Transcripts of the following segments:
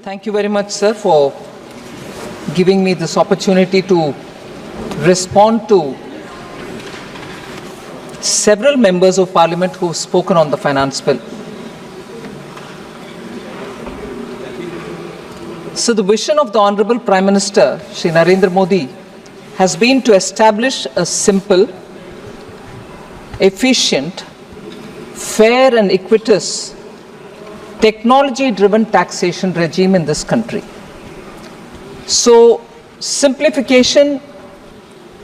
Thank you very much, sir, for giving me this opportunity to respond to several members of Parliament who have spoken on the finance bill. So the vision of the Honorable Prime Minister, Shri Narendra Modi, has been to establish a simple, efficient, fair and equitous technology-driven taxation regime in this country. So simplification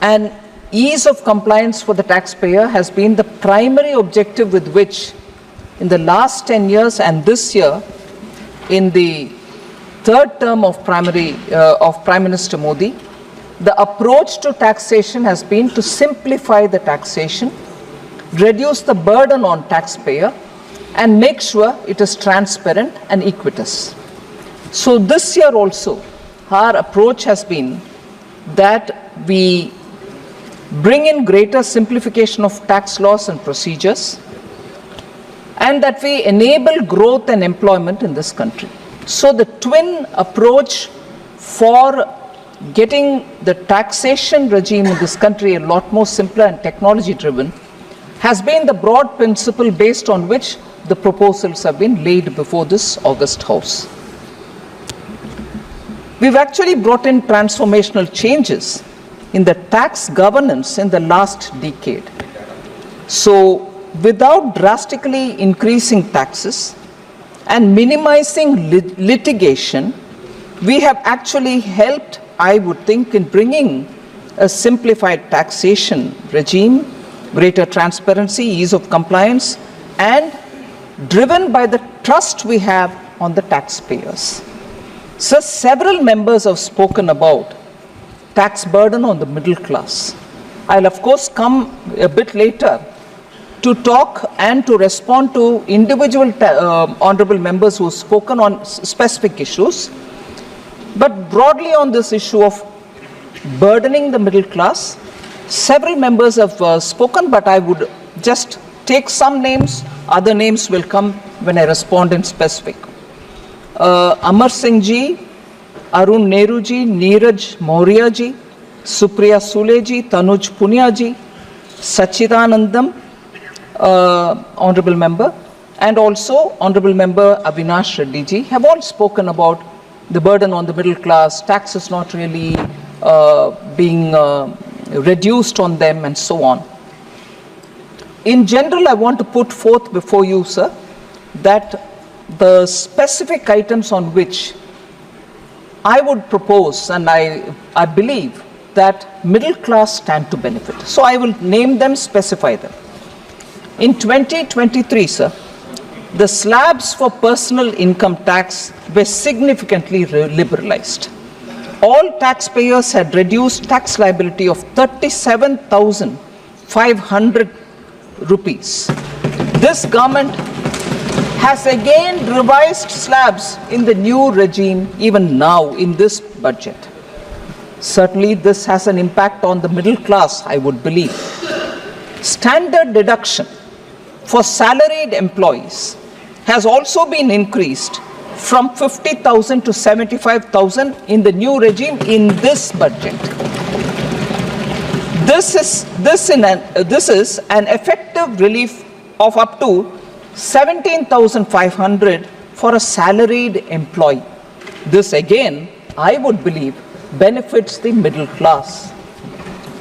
and ease of compliance for the taxpayer has been the primary objective with which in the last 10 years and this year in the third term of Prime Minister Modi, the approach to taxation has been to simplify the taxation, reduce the burden on taxpayer, and make sure it is transparent and equitous. So this year also, our approach has been that we bring in greater simplification of tax laws and procedures, and that we enable growth and employment in this country. So the twin approach for getting the taxation regime in this country a lot more simpler and technology driven has been the broad principle based on which the proposals have been laid before this August House. We've actually brought in transformational changes in the tax governance in the last decade. So without drastically increasing taxes and minimizing litigation, we have actually helped, I would think, in bringing a simplified taxation regime, greater transparency, ease of compliance, and driven by the trust we have on the taxpayers. So several members have spoken about tax burden on the middle class. I'll of course come a bit later to talk and to respond to individual honorable members who have spoken on specific issues. But broadly on this issue of burdening the middle class, several members have spoken, but I would just take some names. Other names will come when I respond in specific. Amar Singh ji, Arun Nehru ji, Neeraj Maurya ji, Supriya Sule ji, Tanuj Punya ji, Sachidanandam, Honorable Member, and also Honorable Member Avinash Reddy ji have all spoken about the burden on the middle class, taxes not really being reduced on them, and so on. In general, I want to put forth before you, sir, that the specific items on which I would propose, and I believe that middle class stand to benefit. So I will name them, specify them. In 2023, sir, the slabs for personal income tax were significantly liberalized. All taxpayers had reduced tax liability of 37,500 rupees. This government has again revised slabs in the new regime even now in this budget. Certainly this has an impact on the middle class, I would believe. Standard deduction for salaried employees has also been increased from 50,000 to 75,000 in the new regime in this budget. This is an effective relief of up to 17,500 for a salaried employee. This again, I would believe, benefits the middle class.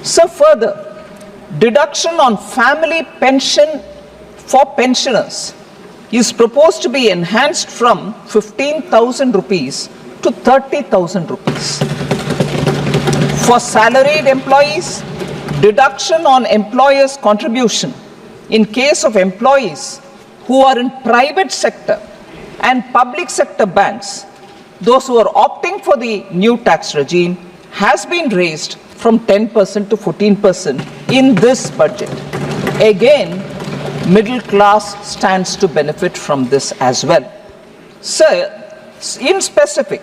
So further, deduction on family pension for pensioners is proposed to be enhanced from 15,000 rupees to 30,000 rupees. For salaried employees, deduction on employers' contribution in case of employees who are in private sector and public sector banks, those who are opting for the new tax regime, has been raised from 10% to 14% in this budget. Again, middle class stands to benefit from this as well. So, in specific,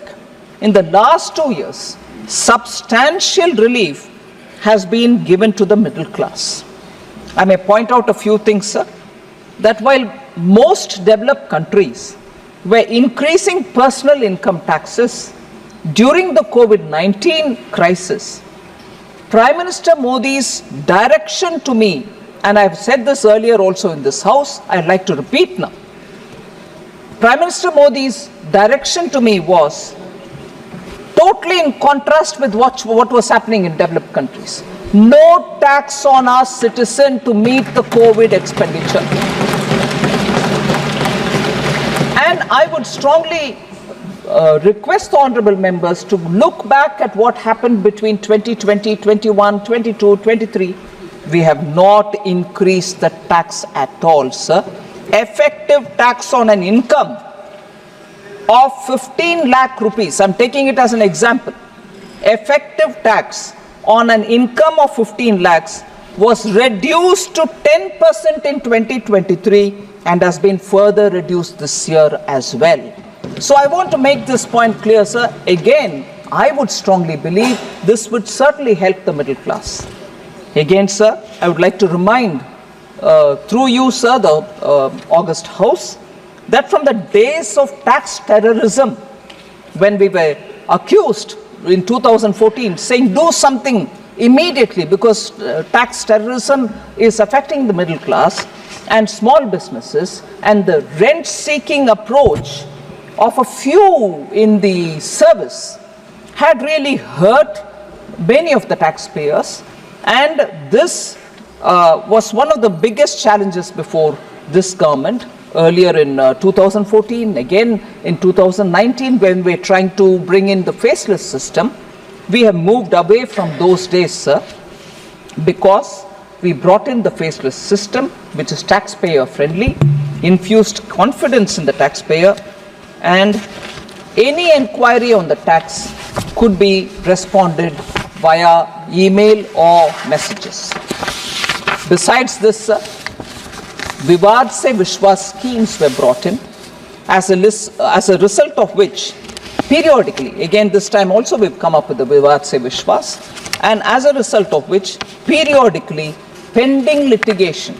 in the last 2 years, substantial relief has been given to the middle class. I may point out a few things, sir, that while most developed countries were increasing personal income taxes during the COVID-19 crisis, Prime Minister Modi's direction to me, and I've said this earlier also in this House, I'd like to repeat now. Prime Minister Modi's direction to me was totally in contrast with what was happening in developed countries. No tax on our citizen to meet the COVID expenditure. And I would strongly request the honorable members to look back at what happened between 2020, 21, 22, 23. We have not increased the tax at all, sir. Effective tax on an income of 15 lakh rupees, I'm taking it as an example, effective tax on an income of 15 lakhs was reduced to 10% in 2023 and has been further reduced this year as well. So I want to make this point clear, sir. Again, I would strongly believe this would certainly help the middle class. Again, sir, I would like to remind through you, sir, the August House, that from the days of tax terrorism, when we were accused in 2014, saying do something immediately because tax terrorism is affecting the middle class and small businesses, and the rent-seeking approach of a few in the service had really hurt many of the taxpayers, and this was one of the biggest challenges before this government earlier in 2014, again in 2019 when we're trying to bring in the faceless system. We have moved away from those days, sir, because we brought in the faceless system, which is taxpayer friendly, infused confidence in the taxpayer, and any inquiry on the tax could be responded via email or messages. Besides this, sir, Vivad Se Vishwas schemes were brought in, as a result of which periodically, again this time also we've come up with the Vivad Se Vishwas, and as a result of which periodically pending litigation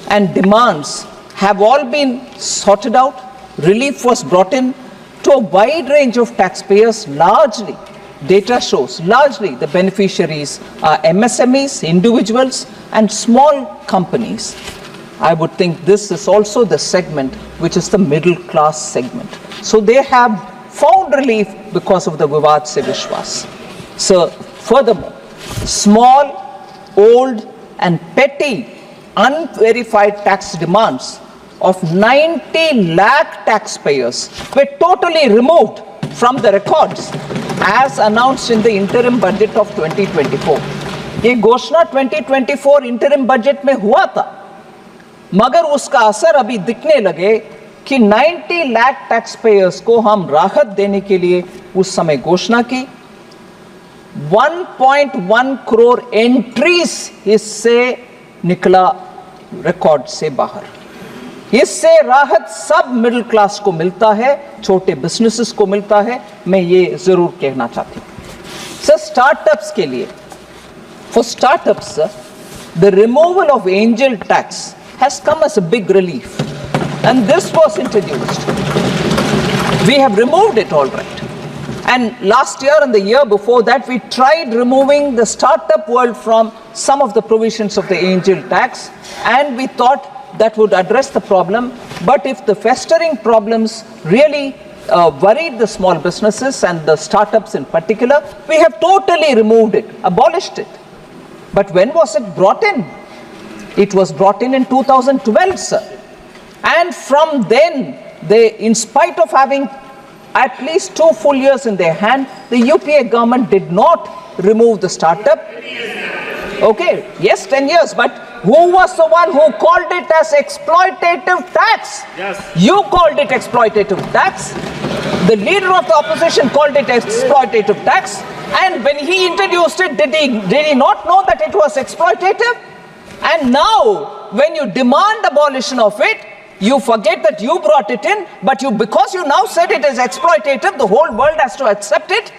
and demands have all been sorted out. Relief was brought in to a wide range of taxpayers. Largely, data shows, largely the beneficiaries are MSMEs, individuals and small companies. I would think this is also the segment which is the middle class segment. So they have found relief because of the Vivad Se Vishwas. So furthermore, small, old and petty unverified tax demands of 90 lakh taxpayers were totally removed from the records as announced in the interim budget of 2024. ये घोषणा 2024 interim budget में हुआ था, मगर उसका असर अभी दिखने लगे कि 90 लाख टैक्सपेयर्स को हम राहत देने के लिए उस समय घोषणा की। 1.1 करोड़ एंट्रीज इससे निकला रिकॉर्ड से बाहर। इससे राहत सब मिडिल क्लास को मिलता है, छोटे बिजनेसेस को मिलता है। मैं ये जरूर कहना चाहती हूं सर, स्टार्टअप्स के लिए, for startups the removal of angel tax has come as a big relief, and this was introduced. We have removed it all right, and last year and the year before that we tried removing the startup world from some of the provisions of the angel tax, and we thought that would address the problem. But if the festering problems really worried the small businesses and the startups in particular, we have totally removed it, abolished it. But when was it brought in? It was brought in 2012, sir. And from then, they, in spite of having at least 2 full years in their hand, the UPA government did not remove the startup. Okay, yes, 10 years, but who was the one who called it as exploitative tax? Yes. You called it exploitative tax. The leader of the opposition called it exploitative tax. And when he introduced it, did he not know that it was exploitative? And now, when you demand abolition of it, you forget that you brought it in, but because you now said it is exploitative, the whole world has to accept it.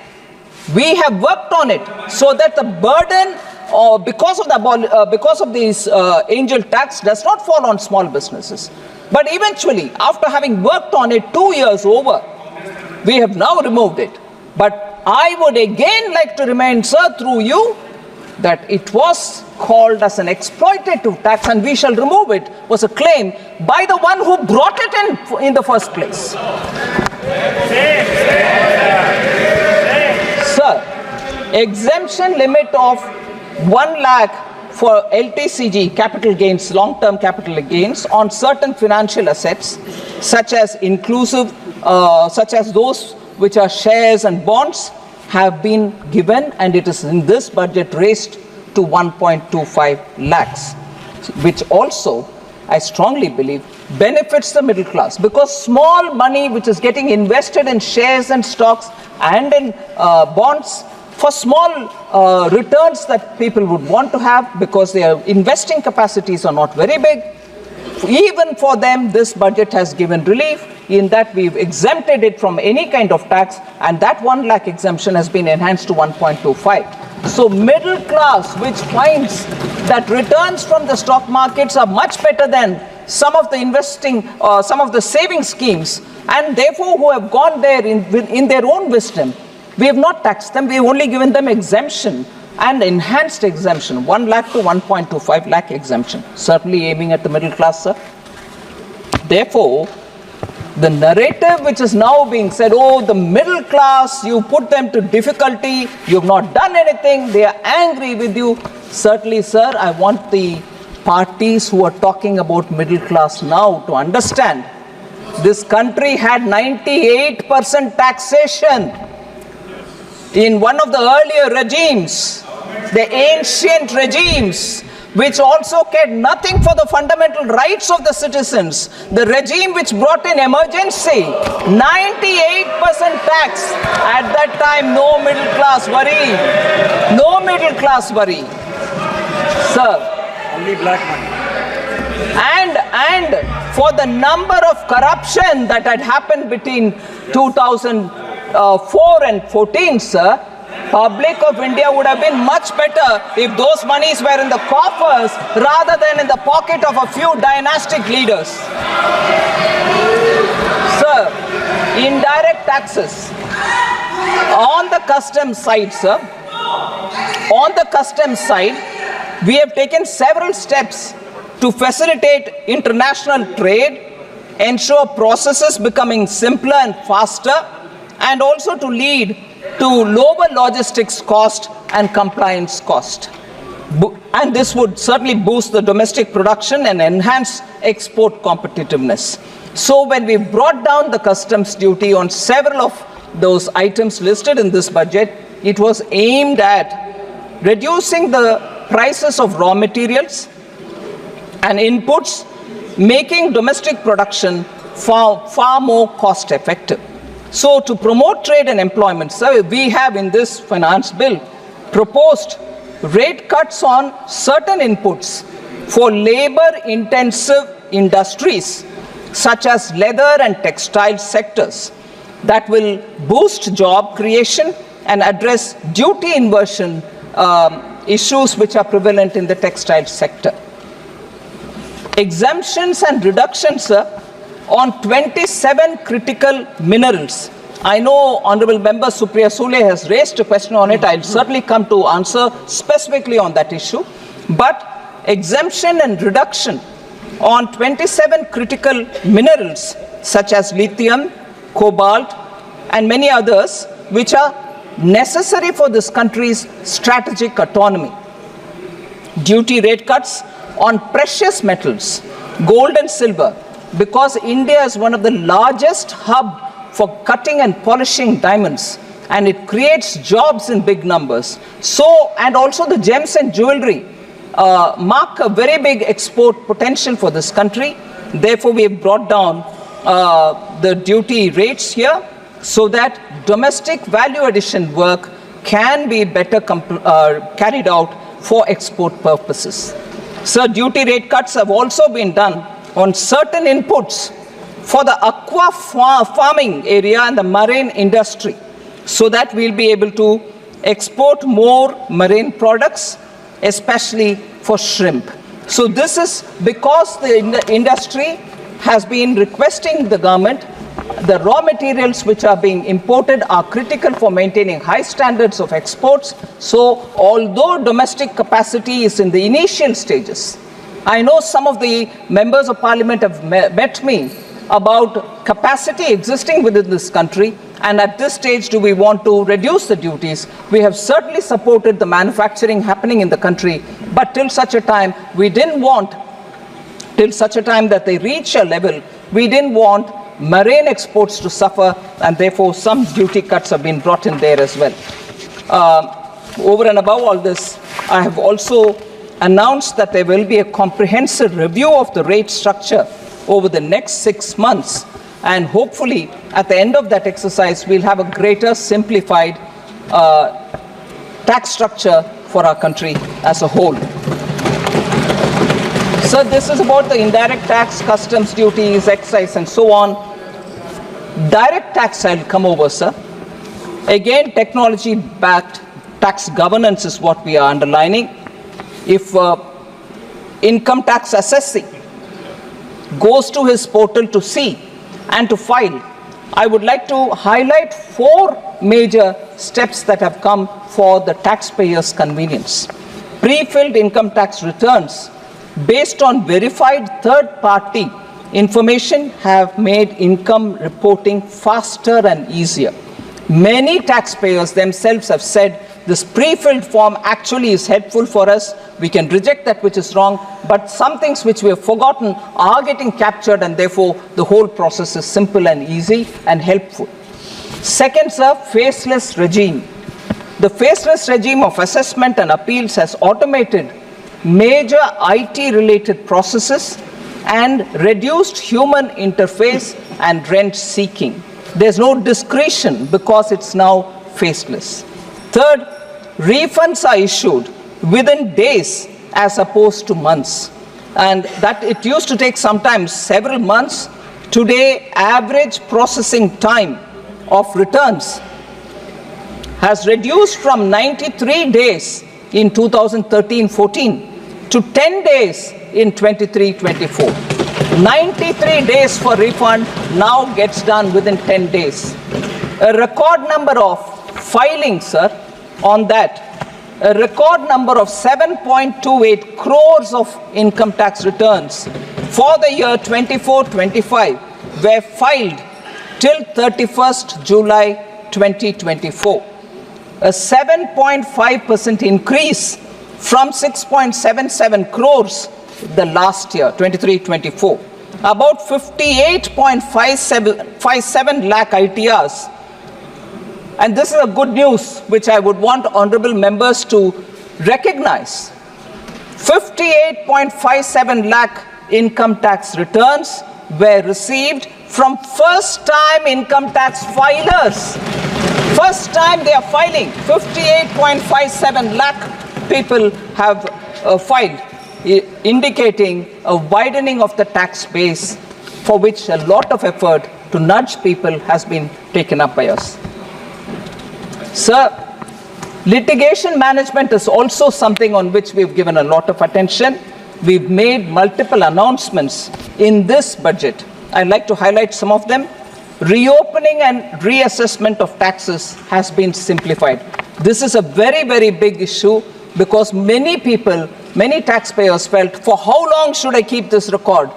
We have worked on it so that the burden because of these angel tax does not fall on small businesses. But eventually, after having worked on it 2 years over, we have now removed it. But I would again like to remind, sir, through you, that it was called as an exploitative tax and we shall remove it, was a claim by the one who brought it in the first place. Sir, exemption limit of 1 lakh for LTCG, capital gains, long-term capital gains, on certain financial assets, such as such as those which are shares and bonds, have been given, and it is in this budget raised to 1.25 lakhs, which also, I strongly believe, benefits the middle class, because small money which is getting invested in shares and stocks and in bonds for small returns that people would want to have, because their investing capacities are not very big. Even for them, this budget has given relief in that we've exempted it from any kind of tax, and that 1 lakh exemption has been enhanced to 1.25. So middle class, which finds that returns from the stock markets are much better than some of the investing, some of the saving schemes, and therefore who have gone there in their own wisdom, we have not taxed them, we have only given them exemption and enhanced exemption, 1 lakh to 1.25 lakh exemption, certainly aiming at the middle class, sir. Therefore, the narrative which is now being said, oh, the middle class, you put them to difficulty, you have not done anything, they are angry with you. Certainly, sir, I want the parties who are talking about middle class now to understand this country had 98% taxation in one of the earlier regimes, the ancient regimes, which also cared nothing for the fundamental rights of the citizens. The regime which brought in emergency, 98% tax. At that time, no middle class worry. No middle class worry. Sir. Only black money. And for the number of corruption that had happened between 2004 and 14, sir, public of India would have been much better if those monies were in the coffers rather than in the pocket of a few dynastic leaders. Sir, indirect taxes. On the customs side, sir, on the customs side, we have taken several steps to facilitate international trade, ensure processes becoming simpler and faster, and also to lead to lower logistics cost and compliance cost. And this would certainly boost the domestic production and enhance export competitiveness. So when we brought down the customs duty on several of those items listed in this budget, it was aimed at reducing the prices of raw materials and inputs, making domestic production far more cost effective. So to promote trade and employment, sir, we have in this finance bill proposed rate cuts on certain inputs for labor-intensive industries such as leather and textile sectors that will boost job creation and address duty inversion issues which are prevalent in the textile sector. Exemptions and reductions, sir, on 27 critical minerals. I know Honorable Member Supriya Sule has raised a question on it. I'll certainly come to answer specifically on that issue. But exemption and reduction on 27 critical minerals such as lithium, cobalt, and many others which are necessary for this country's strategic autonomy. Duty rate cuts on precious metals, gold and silver, because India is one of the largest hub for cutting and polishing diamonds, and it creates jobs in big numbers. So, and also the gems and jewelry mark a very big export potential for this country. Therefore, we have brought down the duty rates here so that domestic value addition work can be better carried out for export purposes. So, duty rate cuts have also been done on certain inputs for the aqua farming area and the marine industry, so that we'll be able to export more marine products, especially for shrimp. So this is because the industry has been requesting the government. The raw materials which are being imported are critical for maintaining high standards of exports. So although domestic capacity is in the initial stages, I know some of the members of parliament have met me about capacity existing within this country, and at this stage do we want to reduce the duties. We have certainly supported the manufacturing happening in the country, but till such a time we didn't want, till such a time that they reach a level, we didn't want marine exports to suffer, and therefore some duty cuts have been brought in there as well. Over and above all this, I have also announced that there will be a comprehensive review of the rate structure over the next 6 months, and hopefully at the end of that exercise we'll have a greater simplified tax structure for our country as a whole. So this is about the indirect tax, customs duties, excise and so on. Direct tax I'll come over, sir. Again, technology-backed tax governance is what we are underlining. If income tax assessee goes to his portal to see and to file, I would like to highlight 4 major steps that have come for the taxpayers' convenience. Pre-filled income tax returns based on verified third-party information have made income reporting faster and easier. Many taxpayers themselves have said this pre-filled form actually is helpful for us. We can reject that which is wrong, but some things which we have forgotten are getting captured, and therefore the whole process is simple and easy and helpful. Second, sir, faceless regime. The faceless regime of assessment and appeals has automated major IT-related processes and reduced human interface and rent seeking. There's no discretion because it's now faceless. Third, refunds are issued within days as opposed to months. And that it used to take sometimes several months. Today, average processing time of returns has reduced from 93 days in 2013-14 to 10 days in 23-24. 93 days for refund now gets done within 10 days. A record number of filings, sir, on that. A record number of 7.28 crores of income tax returns for the year 24-25 were filed till 31st July 2024. A 7.5% increase from 6.77 crores the last year, 23-24. About 58.57 lakh ITRs. And this is a good news which I would want honorable members to recognize. 58.57 lakh income tax returns were received from first-time income tax filers. First time they are filing. 58.57 lakh people have filed, indicating a widening of the tax base, for which a lot of effort to nudge people has been taken up by us. Sir, litigation management is also something on which we've given a lot of attention. We've made multiple announcements in this budget. I'd like to highlight some of them. Reopening and reassessment of taxes has been simplified. This is a very, very big issue because many people, many taxpayers felt, for how long should I keep this record?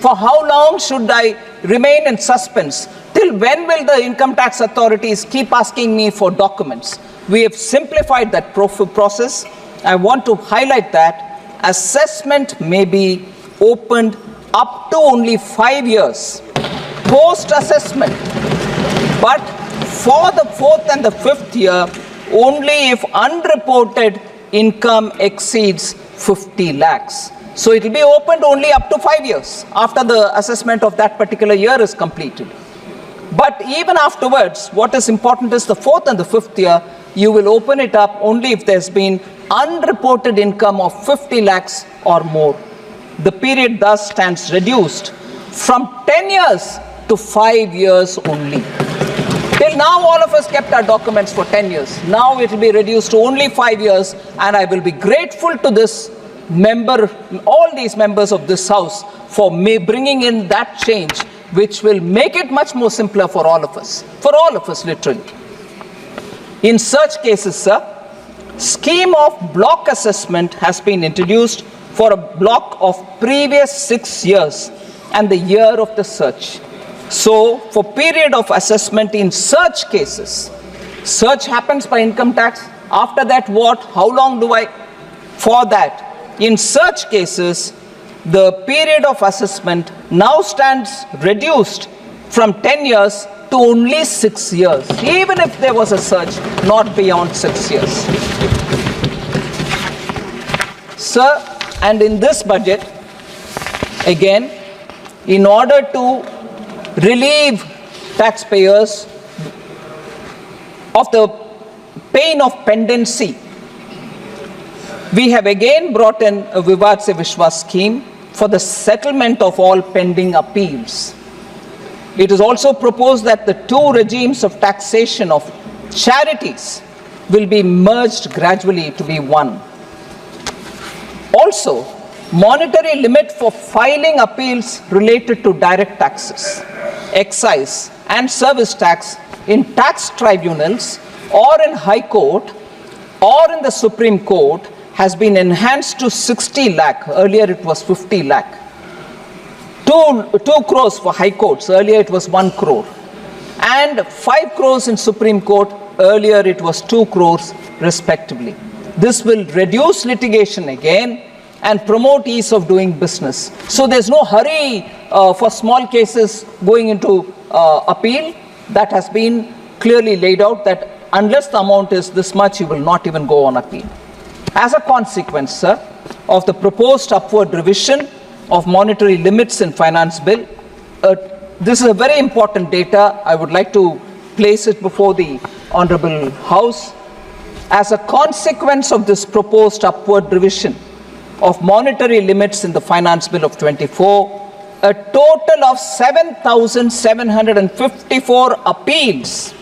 For how long should I remain in suspense? Till when will the income tax authorities keep asking me for documents? We have simplified that process. I want to highlight that assessment may be opened up to only 5 years post-assessment, but for the 4th and the 5th year, only if unreported income exceeds 50 lakhs. So it will be opened only up to 5 years after the assessment of that particular year is completed. But even afterwards, what is important is the 4th and the 5th year, you will open it up only if there's been unreported income of 50 lakhs or more. The period thus stands reduced from 10 years to 5 years only. Till now, all of us kept our documents for 10 years. Now it will be reduced to only 5 years, and I will be grateful to this member, all these members of this House, for bringing in that change, which will make it much more simpler for all of us literally. In such cases, sir, scheme of block assessment has been introduced for a block of previous 6 years and the year of the search. So for period of assessment in such cases, search happens by income tax. After that, what? How long do I? For that, in such cases, the period of assessment now stands reduced from 10 years to only 6 years, even if there was a search, not beyond 6 years. Sir, and in this budget, again, in order to relieve taxpayers of the pain of pendency, we have again brought in a Vivad Se Vishwas scheme for the settlement of all pending appeals. It is also proposed that the two regimes of taxation of charities will be merged gradually to be one. Also, monetary limit for filing appeals related to direct taxes, excise and service tax in tax tribunals or in High Court or in the Supreme Court has been enhanced to 60 lakh. Earlier it was 50 lakh. 2 crores for High Courts. Earlier it was 1 crore. And 5 crores in Supreme Court. Earlier it was 2 crores respectively. This will reduce litigation again and promote ease of doing business. So there's no hurry for small cases going into appeal. That has been clearly laid out that unless the amount is this much, you will not even go on appeal. As a consequence, sir, of the proposed upward revision of monetary limits in finance bill, this is a very important data. I would like to place it before the Honorable House. As a consequence of this proposed upward revision of monetary limits in the finance bill of 24, a total of 7,754 appeals,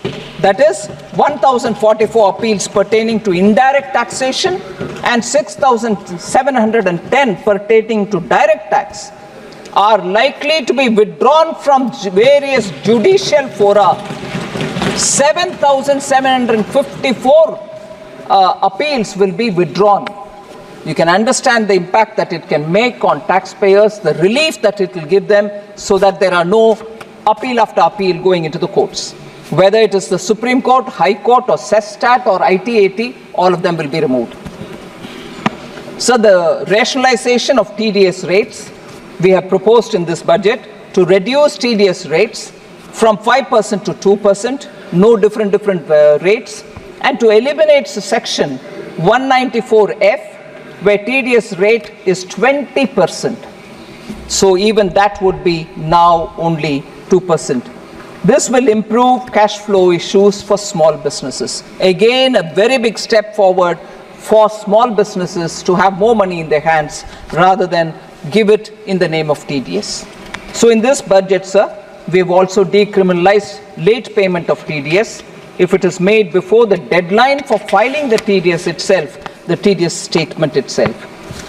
that is 1,044 appeals pertaining to indirect taxation and 6,710 pertaining to direct tax, are likely to be withdrawn from various judicial fora. 7,754 appeals will be withdrawn. You can understand the impact that it can make on taxpayers, the relief that it will give them, so that there are no appeal after appeal going into the courts. Whether it is the Supreme Court, High Court or CESTAT or ITAT, all of them will be removed. So the rationalization of TDS rates, we have proposed in this budget to reduce TDS rates from 5% to 2%, no different rates, and to eliminate section 194F, where TDS rate is 20%. So even that would be now only 2%. This will improve cash flow issues for small businesses. Again, a very big step forward for small businesses to have more money in their hands rather than give it in the name of TDS. So in this budget, sir, we have also decriminalized late payment of TDS if it is made before the deadline for filing the TDS itself, the TDS statement itself.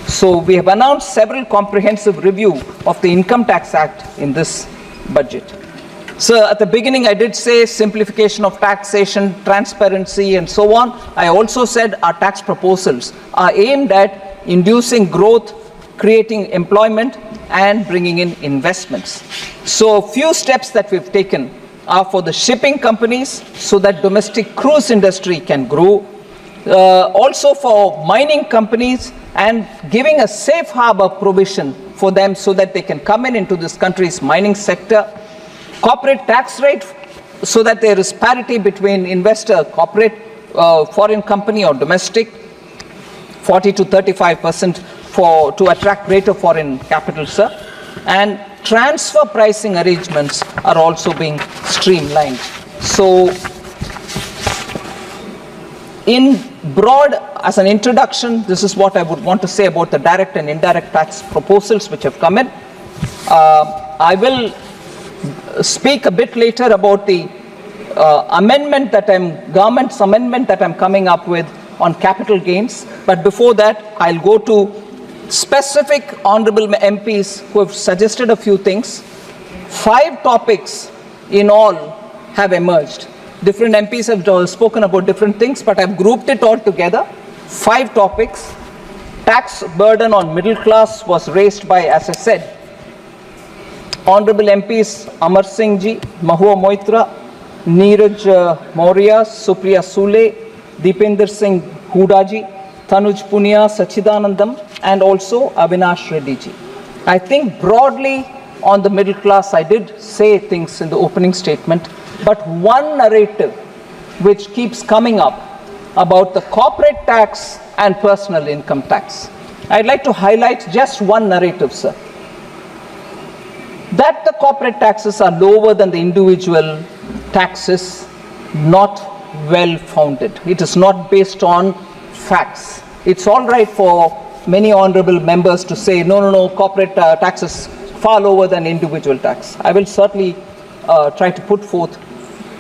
So we have announced several comprehensive review of the Income Tax Act in this budget. So at the beginning I did say simplification of taxation, transparency and so on. I also said our tax proposals are aimed at inducing growth, creating employment and bringing in investments. So a few steps that we've taken are for the shipping companies so that domestic cruise industry can grow. Also for mining companies and giving a safe harbor provision for them so that they can come into this country's mining sector. Corporate tax rate so that there is parity between investor, corporate, foreign company or domestic, 40 to 35% to attract greater foreign capital, sir. And transfer pricing arrangements are also being streamlined. So in broad, as an introduction, this is what I would want to say about the direct and indirect tax proposals which have come in. I will speak a bit later about the government's amendment that I'm coming up with on capital gains. But before that, I'll go to specific honorable MPs who have suggested a few things. 5 topics in all have emerged. Different MPs have spoken about different things, but I've grouped it all together. 5 topics. Tax burden on middle class was raised by, as I said, honorable MPs Amar Singh ji, Mahua Moitra, Neeraj Maurya, Supriya Sule, Deepinder Singh Hooda ji, Tanuj Punia, Sachidanandam, and also Avinash Reddy ji. I think broadly on the middle class, I did say things in the opening statement, but one narrative which keeps coming up about the corporate tax and personal income tax. I'd like to highlight just one narrative, sir. That the corporate taxes are lower than the individual taxes, not well founded. It is not based on facts. It's all right for many honorable members to say, no, corporate taxes far lower than individual tax. I will certainly try to put forth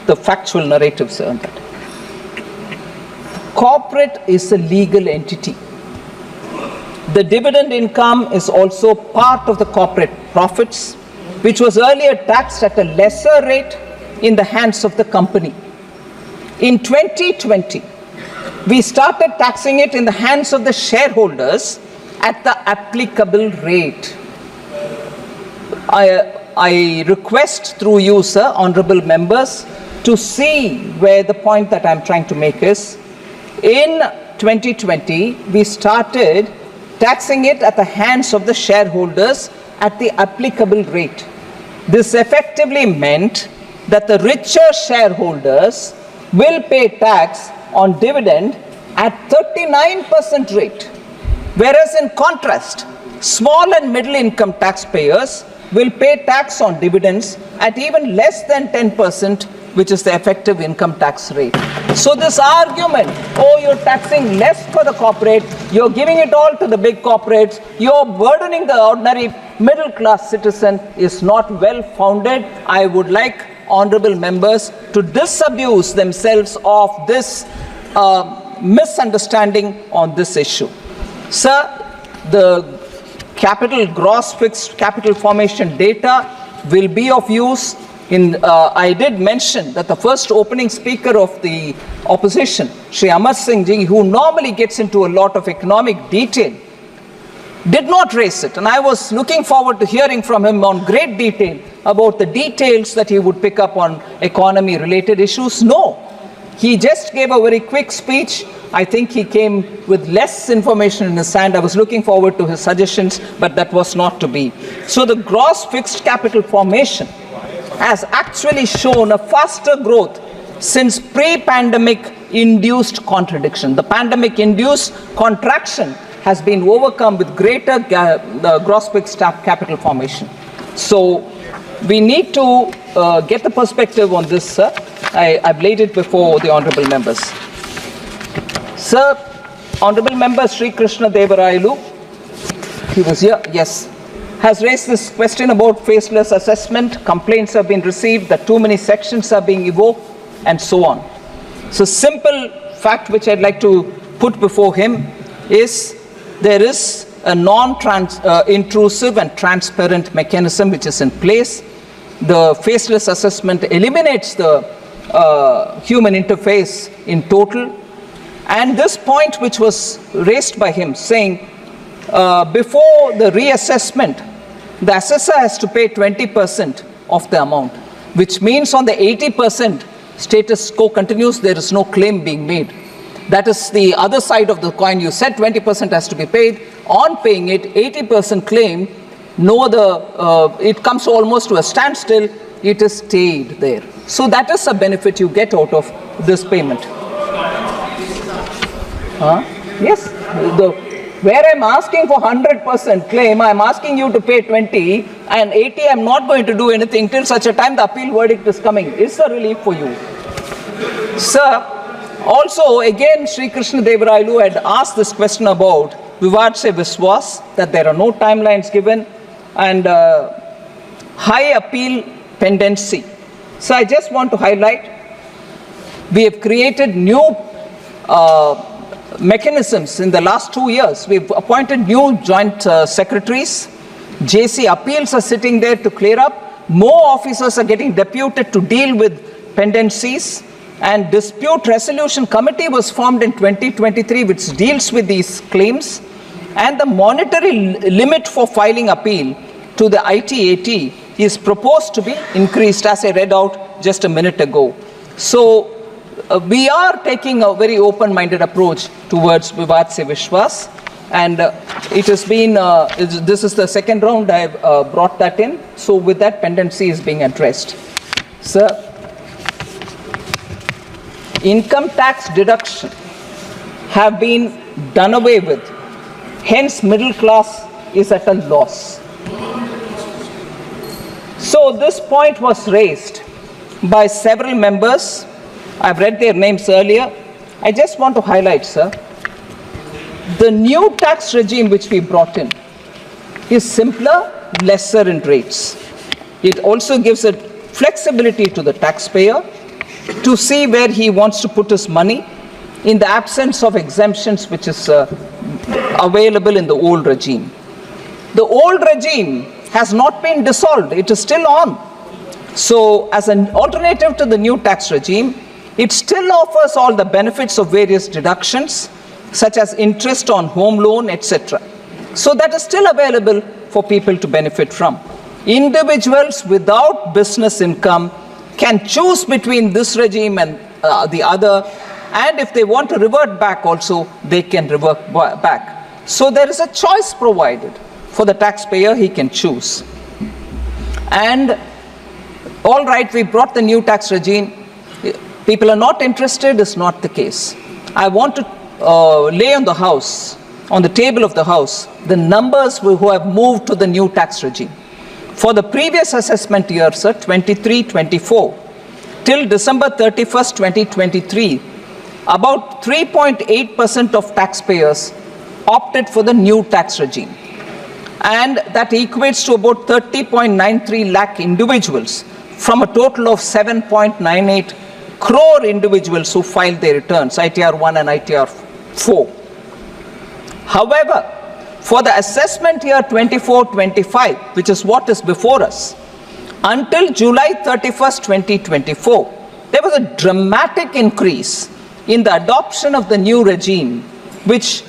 the factual narratives on that. Corporate is a legal entity. The dividend income is also part of the corporate profits, which was earlier taxed at a lesser rate in the hands of the company. In 2020, we started taxing it in the hands of the shareholders at the applicable rate. I request through you, sir, honorable members, to see where the point that I'm trying to make is. In 2020, we started taxing it at the hands of the shareholders at the applicable rate. This effectively meant that the richer shareholders will pay tax on dividend at 39% rate, whereas in contrast, small and middle income taxpayers will pay tax on dividends at even less than 10%, which is the effective income tax rate. So this argument, oh, you're taxing less for the corporate, you're giving it all to the big corporates, you're burdening the ordinary middle class citizen, is not well founded. I would like honorable members to disabuse themselves of this misunderstanding on this issue. Sir, the gross fixed capital formation data will be of use. I did mention that the first opening speaker of the opposition, Shri Amar Singh ji, who normally gets into a lot of economic detail, did not raise it. And I was looking forward to hearing from him on great detail about the details that he would pick up on economy-related issues. No, he just gave a very quick speech. I think he came with less information in his hand. I was looking forward to his suggestions, but that was not to be. So the gross fixed capital formation has actually shown a faster growth since pre-pandemic induced contradiction. The pandemic-induced contraction has been overcome with greater gross fixed capital formation. So we need to get the perspective on this, sir. I've laid it before the honorable members. Sir, honorable member Sri Krishna Devarayulu, he was here, yes, has raised this question about faceless assessment. Complaints have been received that too many sections are being evoked and so on. So simple fact which I'd like to put before him is there is a non-intrusive and transparent mechanism which is in place. The faceless assessment eliminates the human interface in total. And this point which was raised by him saying before the reassessment, the assessor has to pay 20% of the amount, which means on the 80% status quo continues, there is no claim being made. That is the other side of the coin. You said 20% has to be paid. On paying it, 80% claim, it comes almost to a standstill. It is stayed there. So that is a benefit you get out of this payment. Yes, where I'm asking for 100% claim, I'm asking you to pay 20 and 80, I'm not going to do anything till such a time the appeal verdict is coming. It's a relief for you. Sir, also again Sri Krishna Devarayulu had asked this question about Vivad Se Viswas, that there are no timelines given, and high appeal pendency. So I just want to highlight, we have created new mechanisms in the last 2 years. We've appointed new joint secretaries. JC appeals are sitting there to clear up. More officers are getting deputed to deal with pendencies. And dispute resolution committee was formed in 2023, which deals with these claims. And the monetary limit for filing appeal to the ITAT is proposed to be increased, as I read out just a minute ago. So we are taking a very open-minded approach towards Vivad Se Vishwas, and it has been, this is the second round I have brought that in. So with that, pendency is being addressed. Sir, income tax deduction have been done away with. Hence, middle class is at a loss. So this point was raised by several members. I've read their names earlier. I just want to highlight, sir, the new tax regime which we brought in is simpler, lesser in rates. It also gives a flexibility to the taxpayer to see where he wants to put his money in the absence of exemptions which is available in the old regime. The old regime has not been dissolved. It is still on. So as an alternative to the new tax regime, it still offers all the benefits of various deductions, such as interest on home loan, etc. So that is still available for people to benefit from. Individuals without business income can choose between this regime and the other, and if they want to revert back also, they can revert back. So there is a choice provided for the taxpayer. He can choose. And all right, we brought the new tax regime. People are not interested, is not the case. I want to lay on the house, on the table of the house, the numbers who have moved to the new tax regime. For the previous assessment year, sir, 23-24, till December 31st, 2023, about 3.8% of taxpayers opted for the new tax regime. And that equates to about 30.93 lakh individuals from a total of 7.98 crore individuals who filed their returns, ITR 1 and ITR 4. However, for the assessment year 24-25, which is what is before us, until July 31st, 2024, there was a dramatic increase in the adoption of the new regime, which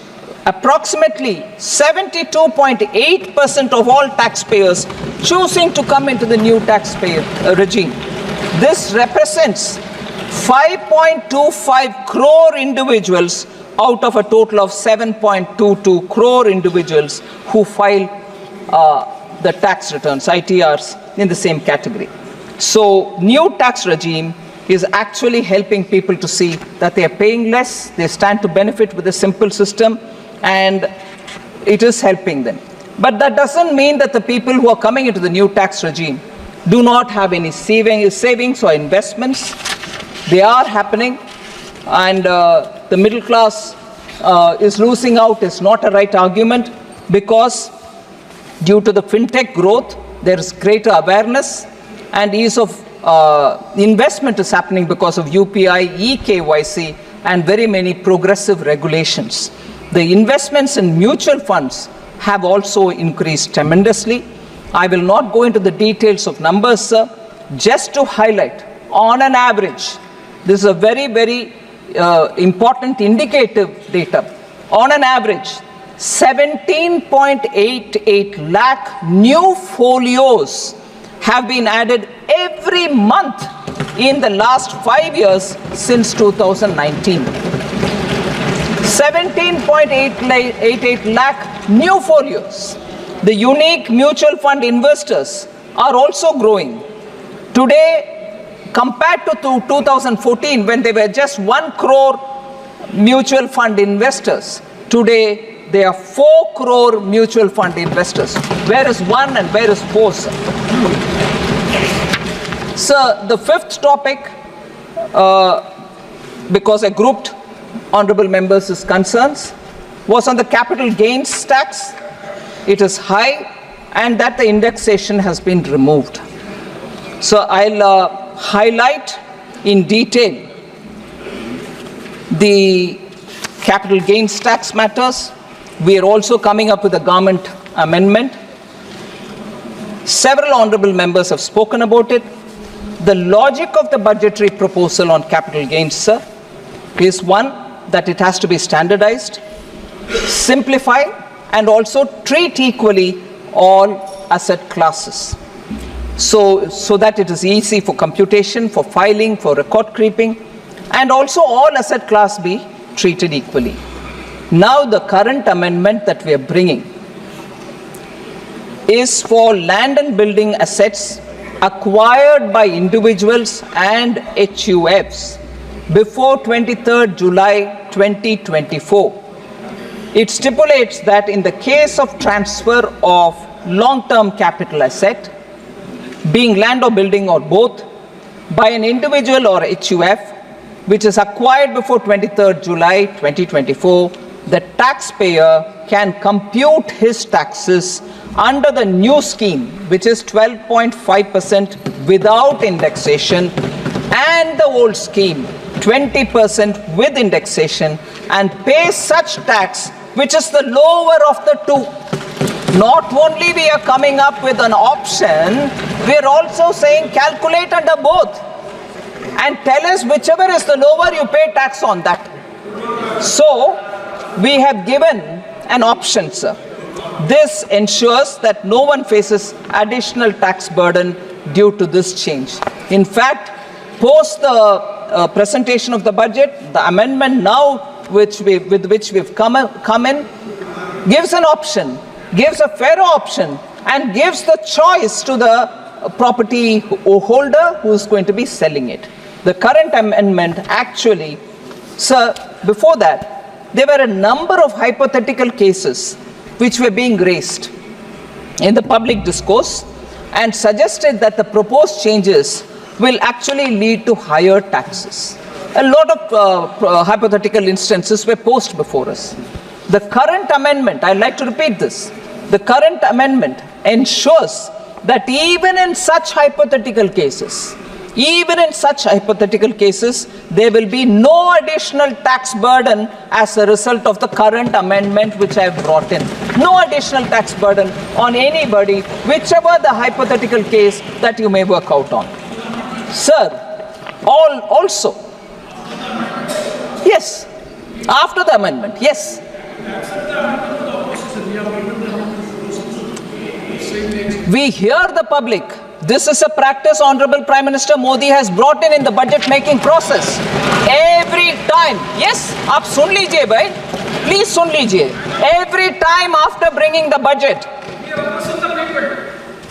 approximately 72.8% of all taxpayers choosing to come into the new taxpayer regime. This represents 5.25 crore individuals out of a total of 7.22 crore individuals who file the tax returns, ITRs, in the same category. So new tax regime is actually helping people to see that they are paying less, they stand to benefit with a simple system, and it is helping them. But that doesn't mean that the people who are coming into the new tax regime do not have any savings or investments. They are happening, and the middle class is losing out is not a right argument, because due to the fintech growth, there is greater awareness and ease of investment is happening because of UPI, eKYC, and very many progressive regulations. The investments in mutual funds have also increased tremendously. I will not go into the details of numbers, sir, just to highlight, on an average, this is a very, very important indicative data. On an average, 17.88 lakh new folios have been added every month in the last 5 years since 2019. 17.88 lakh new folios. The unique mutual fund investors are also growing. Today, compared to 2014, when there were just 1 crore mutual fund investors, today there are 4 crore mutual fund investors. Where is 1 and where is 4, sir? Sir, the fifth topic, because I grouped honorable members' concerns, was on the capital gains tax. It is high, and that the indexation has been removed. So I'll highlight in detail the capital gains tax matters, we are also coming up with a government amendment. Several honorable members have spoken about it. The logic of the budgetary proposal on capital gains, sir, is one, that it has to be standardized, simplify, and also treat equally all asset classes. So that it is easy for computation, for filing, for record keeping, and also all asset class be treated equally. Now the current amendment that we are bringing is for land and building assets acquired by individuals and HUFs before 23rd July 2024. It stipulates that in the case of transfer of long-term capital asset, being land or building or both, by an individual or HUF, which is acquired before 23rd July 2024, the taxpayer can compute his taxes under the new scheme, which is 12.5% without indexation, and the old scheme, 20% with indexation, and pay such tax which is the lower of the two. Not only we are coming up with an option, we are also saying calculate under both and tell us whichever is the lower, you pay tax on that. So we have given an option, sir. This ensures that no one faces additional tax burden due to this change. In fact, post the presentation of the budget, the amendment now with which we've come in gives an option, gives a fair option, and gives the choice to the property holder who is going to be selling it. The current amendment actually, sir, before that, there were a number of hypothetical cases which were being raised in the public discourse and suggested that the proposed changes will actually lead to higher taxes. A lot of hypothetical instances were posed before us. The current amendment, I'd like to repeat this, the current amendment ensures that even in such hypothetical cases, there will be no additional tax burden as a result of the current amendment which I have brought in. No additional tax burden on anybody, whichever the hypothetical case that you may work out on. Sir, also, yes, after the amendment, yes. We hear the public. This is a practice Honorable Prime Minister Modi has brought in the budget making process. Every time, yes, aap sun lijiye bhai, please sun lijiye. Every time after bringing the budget,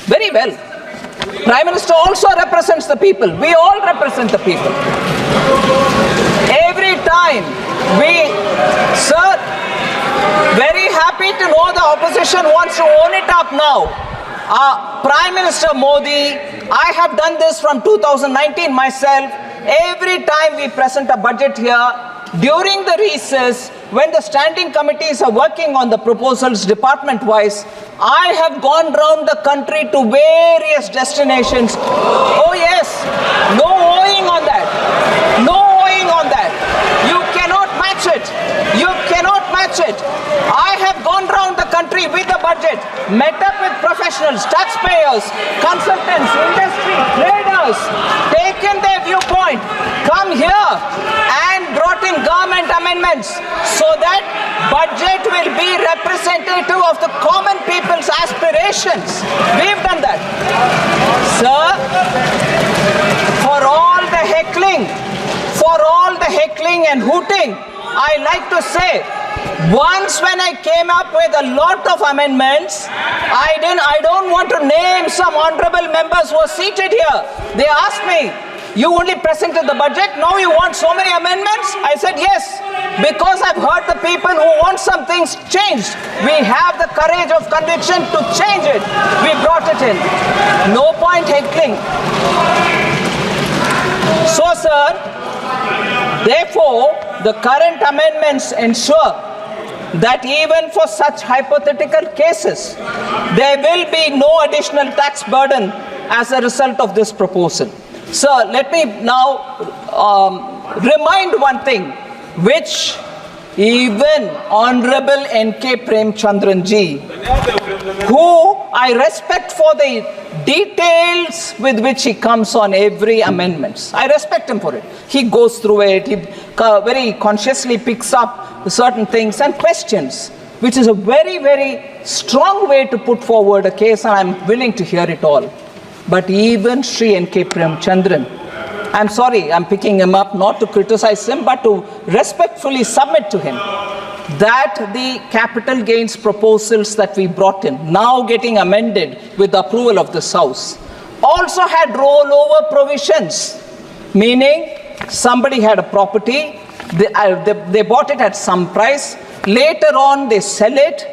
very well. Prime Minister also represents the people. We all represent the people. Every time sir, very happy to know the opposition wants to own it up now. Prime Minister Modi, I have done this from 2019 myself. Every time we present a budget here, during the recess, when the standing committees are working on the proposals department-wise, I have gone round the country to various destinations. Oh yes, no owing on that. No owing on that. You cannot match it. You cannot match it. I have gone round the country with the budget, met up with professionals, taxpayers, consultants, industry, traders, taken their viewpoint, come here and brought in government amendments so that budget will be representative of the common people's aspirations. We've done that. Sir, for all the heckling and hooting, I like to say, once when I came up with a lot of amendments, I don't want to name some honorable members who are seated here. They asked me, you only presented the budget, now you want so many amendments? I said yes, because I've heard the people who want some things changed. We have the courage of conviction to change it. We brought it in. No point heckling. So sir, therefore, the current amendments ensure that even for such hypothetical cases, there will be no additional tax burden as a result of this proposal. Sir, let me now remind one thing which even Honorable N.K. Premchandran ji, who I respect for the details with which he comes on every amendments. I respect him for it. He goes through it, he very consciously picks up certain things and questions, which is a very, very strong way to put forward a case, and I'm willing to hear it all. But even Sri N.K. Premchandran, I'm sorry, I'm picking him up not to criticize him, but to respectfully submit to him that the capital gains proposals that we brought in, now getting amended with the approval of this House, also had rollover provisions, meaning somebody had a property, they bought it at some price, later on they sell it,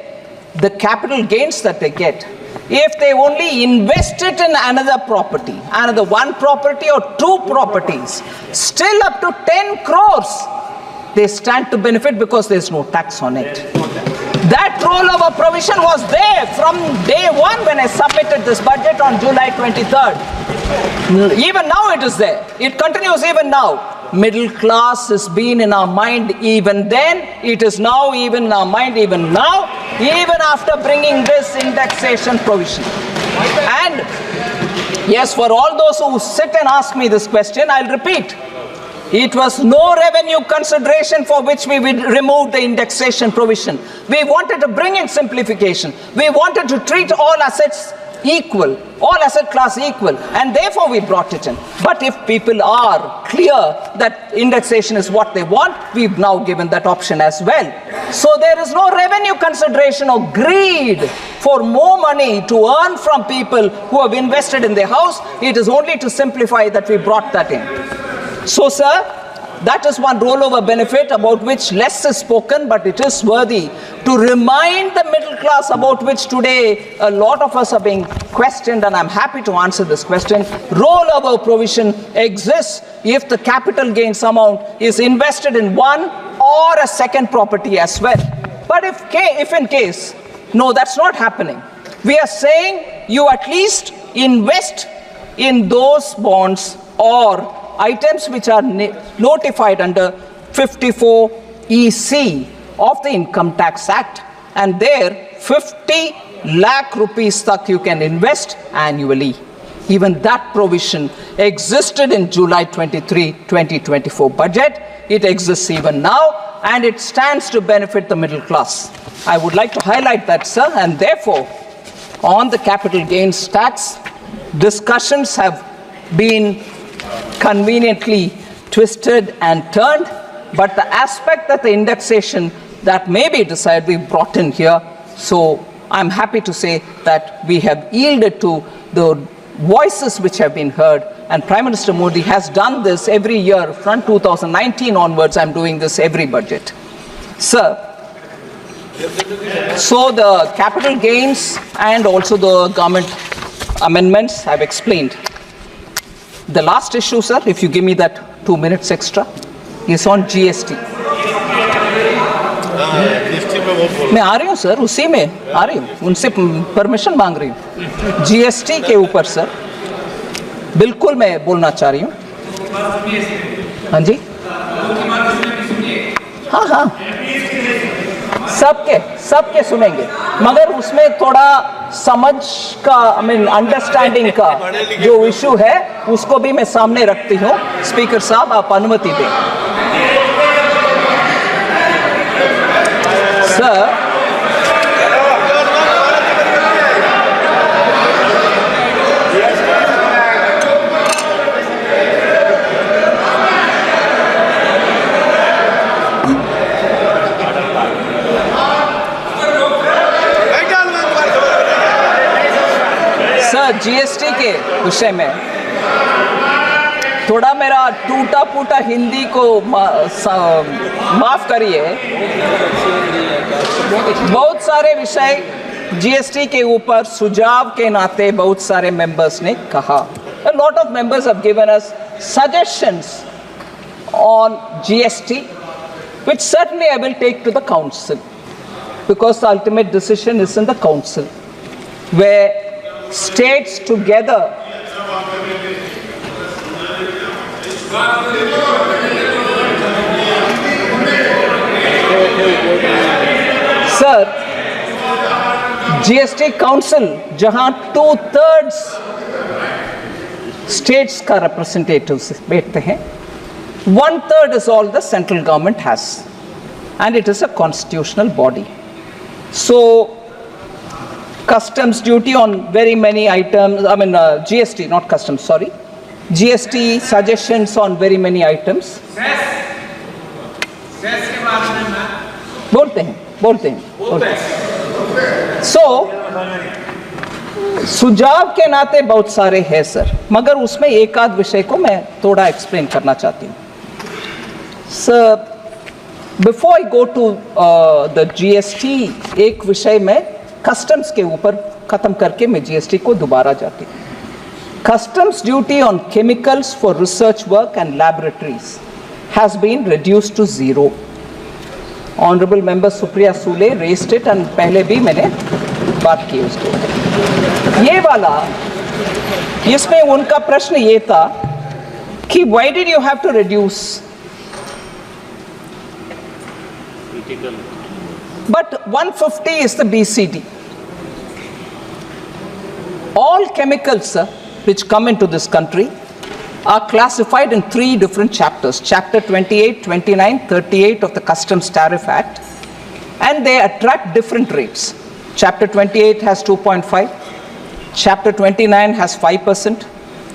the capital gains that they get, if they only invest it in another property, another one property or two properties, still up to 10 crores, they stand to benefit because there's no tax on it. That rollover provision was there from day one when I submitted this budget on July 23rd. Even now it is there. It continues even now. Middle class has been in our mind even then. It is now even in our mind even now, even after bringing this indexation provision. And yes, for all those who sit and ask me this question, I'll repeat. It was no revenue consideration for which we removed the indexation provision. We wanted to bring in simplification. We wanted to treat all assets equal, all asset class equal, and therefore we brought it in. But if people are clear that indexation is what they want, we've now given that option as well. So there is no revenue consideration or greed for more money to earn from people who have invested in their house. It is only to simplify that we brought that in. So, sir, that is one rollover benefit about which less is spoken, but it is worthy to remind the middle class, about which today a lot of us are being questioned, and I'm happy to answer this question. Rollover provision exists if the capital gains amount is invested in one or a second property as well. But if in case, no, that's not happening. We are saying you at least invest in those bonds or items which are notified under 54 EC of the Income Tax Act, and there 50 lakh rupees tak you can invest annually. Even that provision existed in July 23, 2024 budget. It exists even now, and it stands to benefit the middle class. I would like to highlight that, sir, and therefore on the capital gains tax, discussions have been conveniently twisted and turned, but the aspect that the indexation that may be decided, we brought in here. So I'm happy to say that we have yielded to the voices which have been heard, and Prime Minister Modi has done this every year from 2019 onwards. I'm doing this every budget. Sir, so the capital gains and also the government amendments I've explained. The last issue, sir, if you give me that 2 minutes extra, is on GST. मैं आ रही हूँ sir, उसी में आ रही हूँ, उनसे permission मांग रही हूँ। GST के ऊपर सर, बिल्कुल मैं बोलना चाह रही हूँ। हाँ जी, हाँ हाँ, सबके सुनेंगे, मगर उसमें थोड़ा समझ का, अंडरस्टैंडिंग का जो इशू है उसको भी मैं सामने रखती हूँ। स्पीकर साहब, आप अनुमति दें। सर, जीएसटी के विषय में थोड़ा मेरा टूटा फूटा हिंदी को माफ करिए। बहुत सारे विषय जीएसटी के ऊपर सुझाव के नाते बहुत सारे मेंबर्स ने कहा। A lot of members have given us suggestions on GST, which certainly I will take to the council, because the ultimate decision is in the council, where states together sir, GST council जहां 2/3 states का representatives बैठते हैं, 1/3 is all the central government has, and it is a constitutional body. So customs duty on very many items, I mean GST, not customs, sorry, GST suggestions on very many items. बोलते हैं। So सुझाव के नाते बहुत सारे हैं sir, मगर उसमें एक आध विषय को मैं थोड़ा एक्सप्लेन करना चाहती हूँ sir. Before I go to the GST, एक विषय में कस्टम्स के ऊपर खत्म करके मैं जीएसटी को दोबारा जाती हूँ। Customs duty on chemicals for research work and laboratories has been reduced to 0. Honourable member Supriya Sule raised it, and पहले भी मैंने बात की उसको। ये वाला, इसमें उनका प्रश्न ये था कि why did you have to reduce, but 150 is the BCD. All chemicals which come into this country are classified in 3 different chapters: Chapter 28, 29, 38 of the Customs Tariff Act, and they attract different rates. Chapter 28 has 2.5, Chapter 29 has 5%,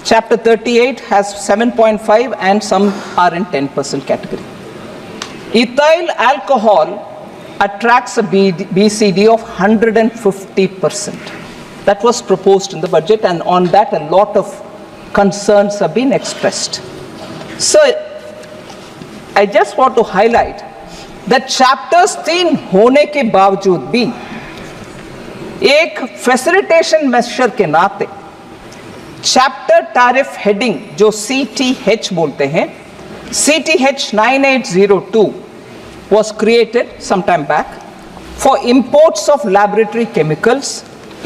Chapter 38 has 7.5, and some are in 10% category. Ethyl alcohol attracts a BCD of 150%. That was proposed in the budget, and on that a lot of concerns have been expressed. So I just want to highlight that chapters 3 होने के बावजूद भी एक facilitation major के नाते chapter tariff heading जो CTH बोलते हैं, CTH 9802 was created some time back for imports of laboratory chemicals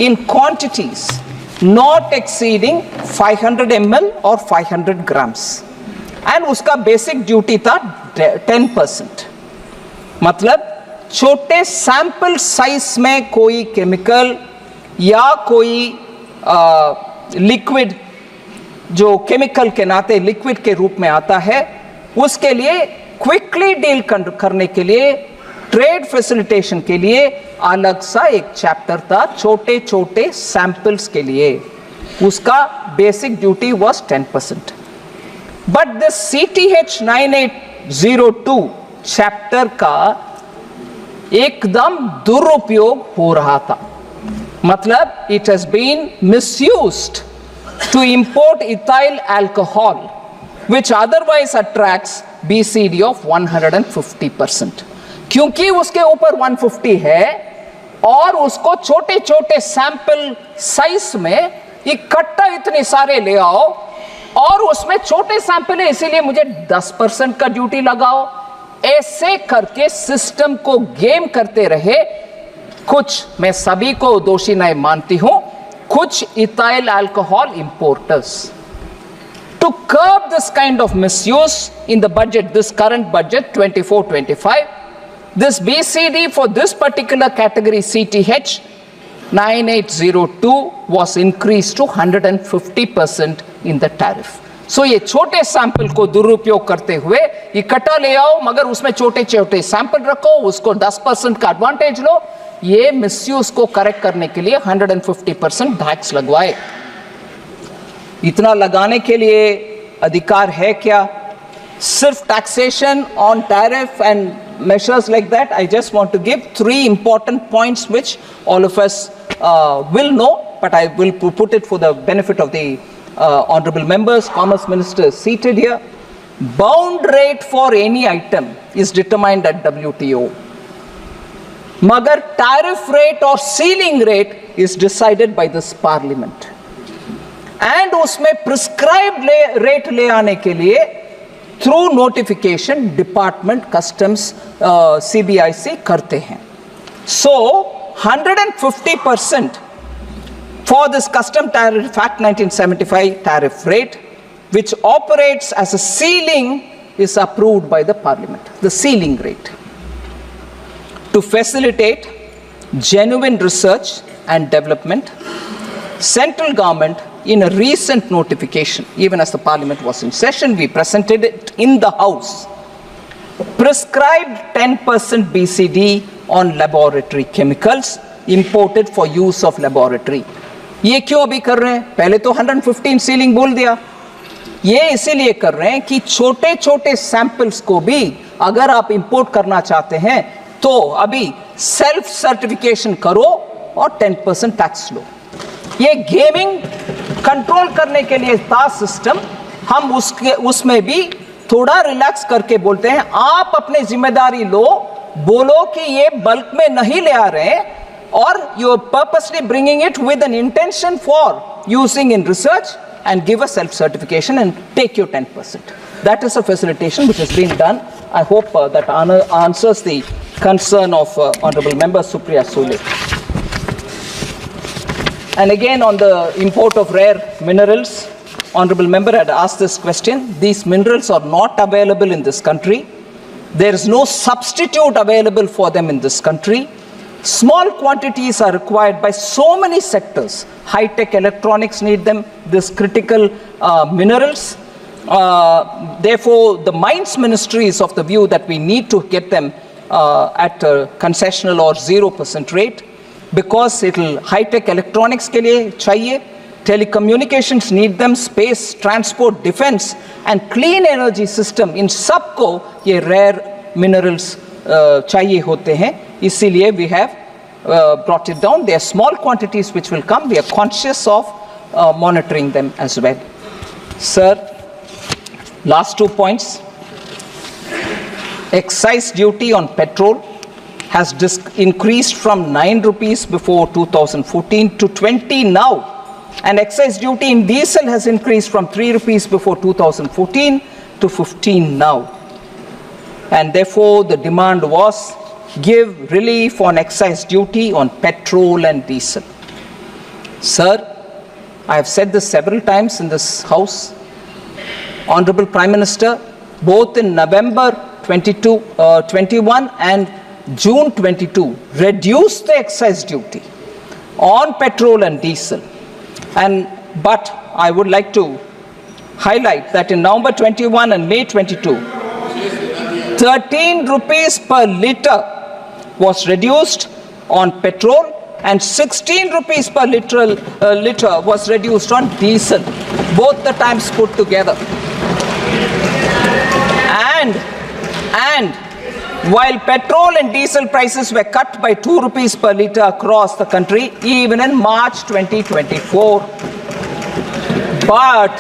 in quantities not exceeding 500 ml or 500 grams, and उसका बेसिक ड्यूटी था 10%. मतलब छोटे सैंपल साइज में कोई केमिकल या कोई लिक्विड जो केमिकल के नाते लिक्विड के रूप में आता है, उसके लिए क्विकली डील करने के लिए, ट्रेड फैसिलिटेशन के लिए अलग सा एक चैप्टर था छोटे छोटे सैंपल्स के लिए। उसका basic duty was 10%. But this CTH 9802 chapter का एकदम दुरुपयोग हो रहा था। मतलब it has been misused to import ethyl alcohol which otherwise attracts BCD of 150%. क्योंकि उसके ऊपर 150 है और उसको छोटे छोटे सैंपल साइज में इकट्ठा इतने सारे ले आओ, और उसमें छोटे सैंपल है इसीलिए मुझे 10% का ड्यूटी लगाओ, ऐसे करके सिस्टम को गेम करते रहे कुछ, मैं सभी को दोषी नहीं मानती हूं, कुछ ethyl alcohol importers. To curb this kind of misuse in the budget, this current budget 24-25, this BCD for this particular category CTH 9802 was increased to 150% in the tariff. So ये छोटे सैंपल को दुरुपयोग करते हुए इकट्ठा ले आओ, मगर उसमें छोटे छोटे सैंपल रखो, उसको 10% का एडवांटेज लो, ये मिसयूज को करेक्ट करने के लिए 150% टैक्स लगवाए। इतना लगाने के लिए अधिकार है क्या? सिर्फ taxation on tariff and measures like that? I just want to give 3 important points which all of us will know, but I will put it for the benefit of the honorable members. Commerce Minister is seated here. Bound rate for any item is determined at WTO. Magar tariff rate or ceiling rate is decided by this parliament. And उसमें prescribed rate ले आने के लिए through notification department customs CBIC करते हैं. So 150% for this custom tariff act 1975 tariff rate, which operates as a ceiling, is approved by the parliament, the ceiling rate. to facilitate genuine research and development, central government, in a recent notification, even as the parliament was in session, we presented it in the House, prescribed 10% BCD on laboratory chemicals imported for use of laboratory. ये क्यों अभी कर रहे हैं? पहले तो 115 ceiling बोल दिया. ये इसीलिए कर रहे हैं कि छोटे छोटे सैंपल्स को भी अगर आप इंपोर्ट करना चाहते हैं तो अभी सेल्फ सर्टिफिकेशन करो और 10% टैक्स लो. ये गेमिंग कंट्रोल करने के लिए था सिस्टम. हम उसमें भी थोड़ा रिलैक्स करके बोलते हैं आप अपने जिम्मेदारी लो, बोलो कि ये बल्क में नहीं ले आ रहे हैं और you are purposely bringing it with an intention for using in research and give a self-certification and take your 10%. That is a facilitation which has been done. I hope that answers the concern of Honorable Member Supriya Sule. And again on the import of rare minerals, Honorable Member had asked this question. These minerals are not available in this country. There is no substitute available for them in this country. Small quantities are required by so many sectors. High-tech electronics need them, this critical minerals. Therefore, the Mines Ministry is of the view that we need to get them at a concessional or 0% rate because it'll high-tech electronics के लिए चाहिए, telecommunications need them, space, transport, defense and clean energy system. In सबको ये rare minerals चाहिए होते हैं. इसीलिए we have brought it down. There are small quantities which will come. We are conscious of monitoring them as well. Sir, last 2 points. Excise duty on petrol has increased from 9 rupees before 2014 to 20 now. And excise duty in diesel has increased from 3 rupees before 2014 to 15 now. And therefore, the demand was give relief on excise duty on petrol and diesel. Sir, I have said this several times in this House. Honorable Prime Minister, both in November 21 and June 22, reduced the excise duty on petrol and diesel. But I would like to highlight that in November 21 and May 22, 13 rupees per litre was reduced on petrol and 16 rupees per litre was reduced on diesel, both the times put together. And while petrol and diesel prices were cut by 2 rupees per litre across the country, even in March 2024. But,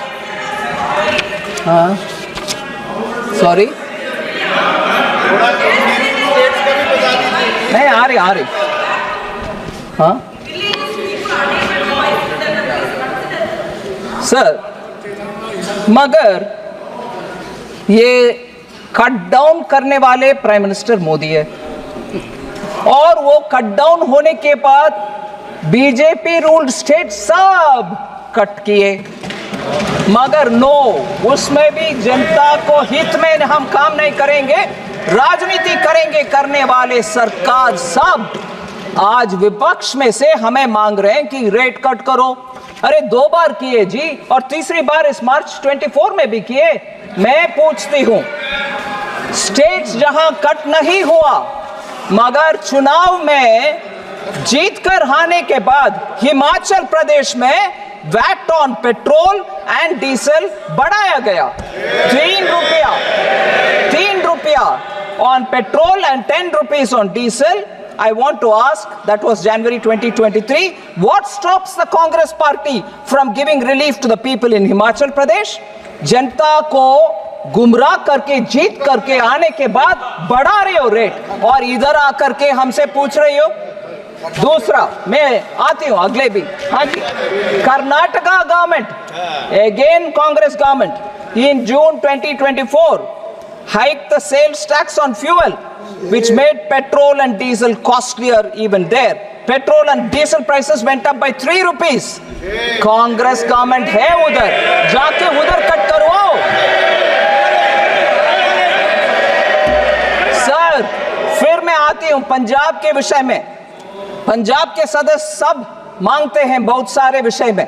sorry? नहीं आ रही हाँ sir, मगर ये cut down करने वाले prime minister Modi है और वो कट डाउन होने के बाद बीजेपी रूल्ड स्टेट सब कट किए, मगर नो, उसमें भी जनता को हित में हम काम नहीं करेंगे, राजनीति करेंगे करने वाले सरकार सब आज विपक्ष में से हमें मांग रहे हैं कि रेट कट करो. अरे 2 बार किए जी और तीसरी बार इस मार्च 24 में भी किए. मैं पूछती हूं, स्टेट्स जहां कट नहीं हुआ मगर चुनाव में जीतकर आने के बाद हिमाचल प्रदेश में VAT on petrol and diesel बढ़ाया गया. 3 रुपया on petrol and 10 rupees on diesel. I want to ask, that was January 2023, what stops the Congress party from giving relief to the people in Himachal Pradesh? जनता को गुमराह करके जीत करके आने के बाद बढ़ा रहे हो रेट और इधर आकर के हमसे पूछ रही हो. दूसरा, मैं आती हूं अगले भी. हाँ जी, Karnataka government, again Congress government, in June 2024 hiked the sales tax on fuel, which made petrol and diesel costlier even there. Petrol and diesel prices went up by 3 rupees. Congress government है उधर, जाके उधर कट करवाओ. सर, फिर मैं आती हूं पंजाब के विषय में, पंजाब के सदस्य सब मांगते हैं बहुत सारे विषय में।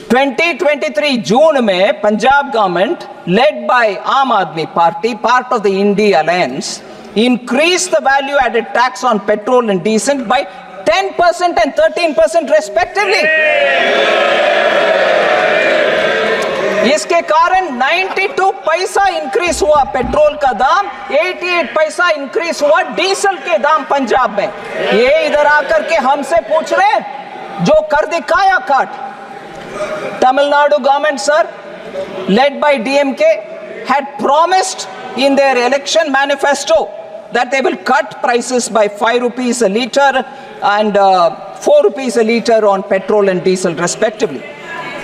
2023 जून में पंजाब गवर्नमेंट लेड बाय आम आदमी party, part of the India alliance, increased the value added tax on petrol and diesel by 10% and 13% respectively. इसके कारण 92 पैसा इंक्रीज हुआ पेट्रोल का दाम, 88 पैसा इंक्रीज हुआ डीजल के दाम पंजाब में। ये इधर आकर के हमसे पूछ रहे जो कर दिखाया काट। Tamil Nadu government sir, led by DMK, had promised in their election manifesto that they will cut prices by 5 rupees a litre and 4 rupees a litre on petrol and diesel respectively.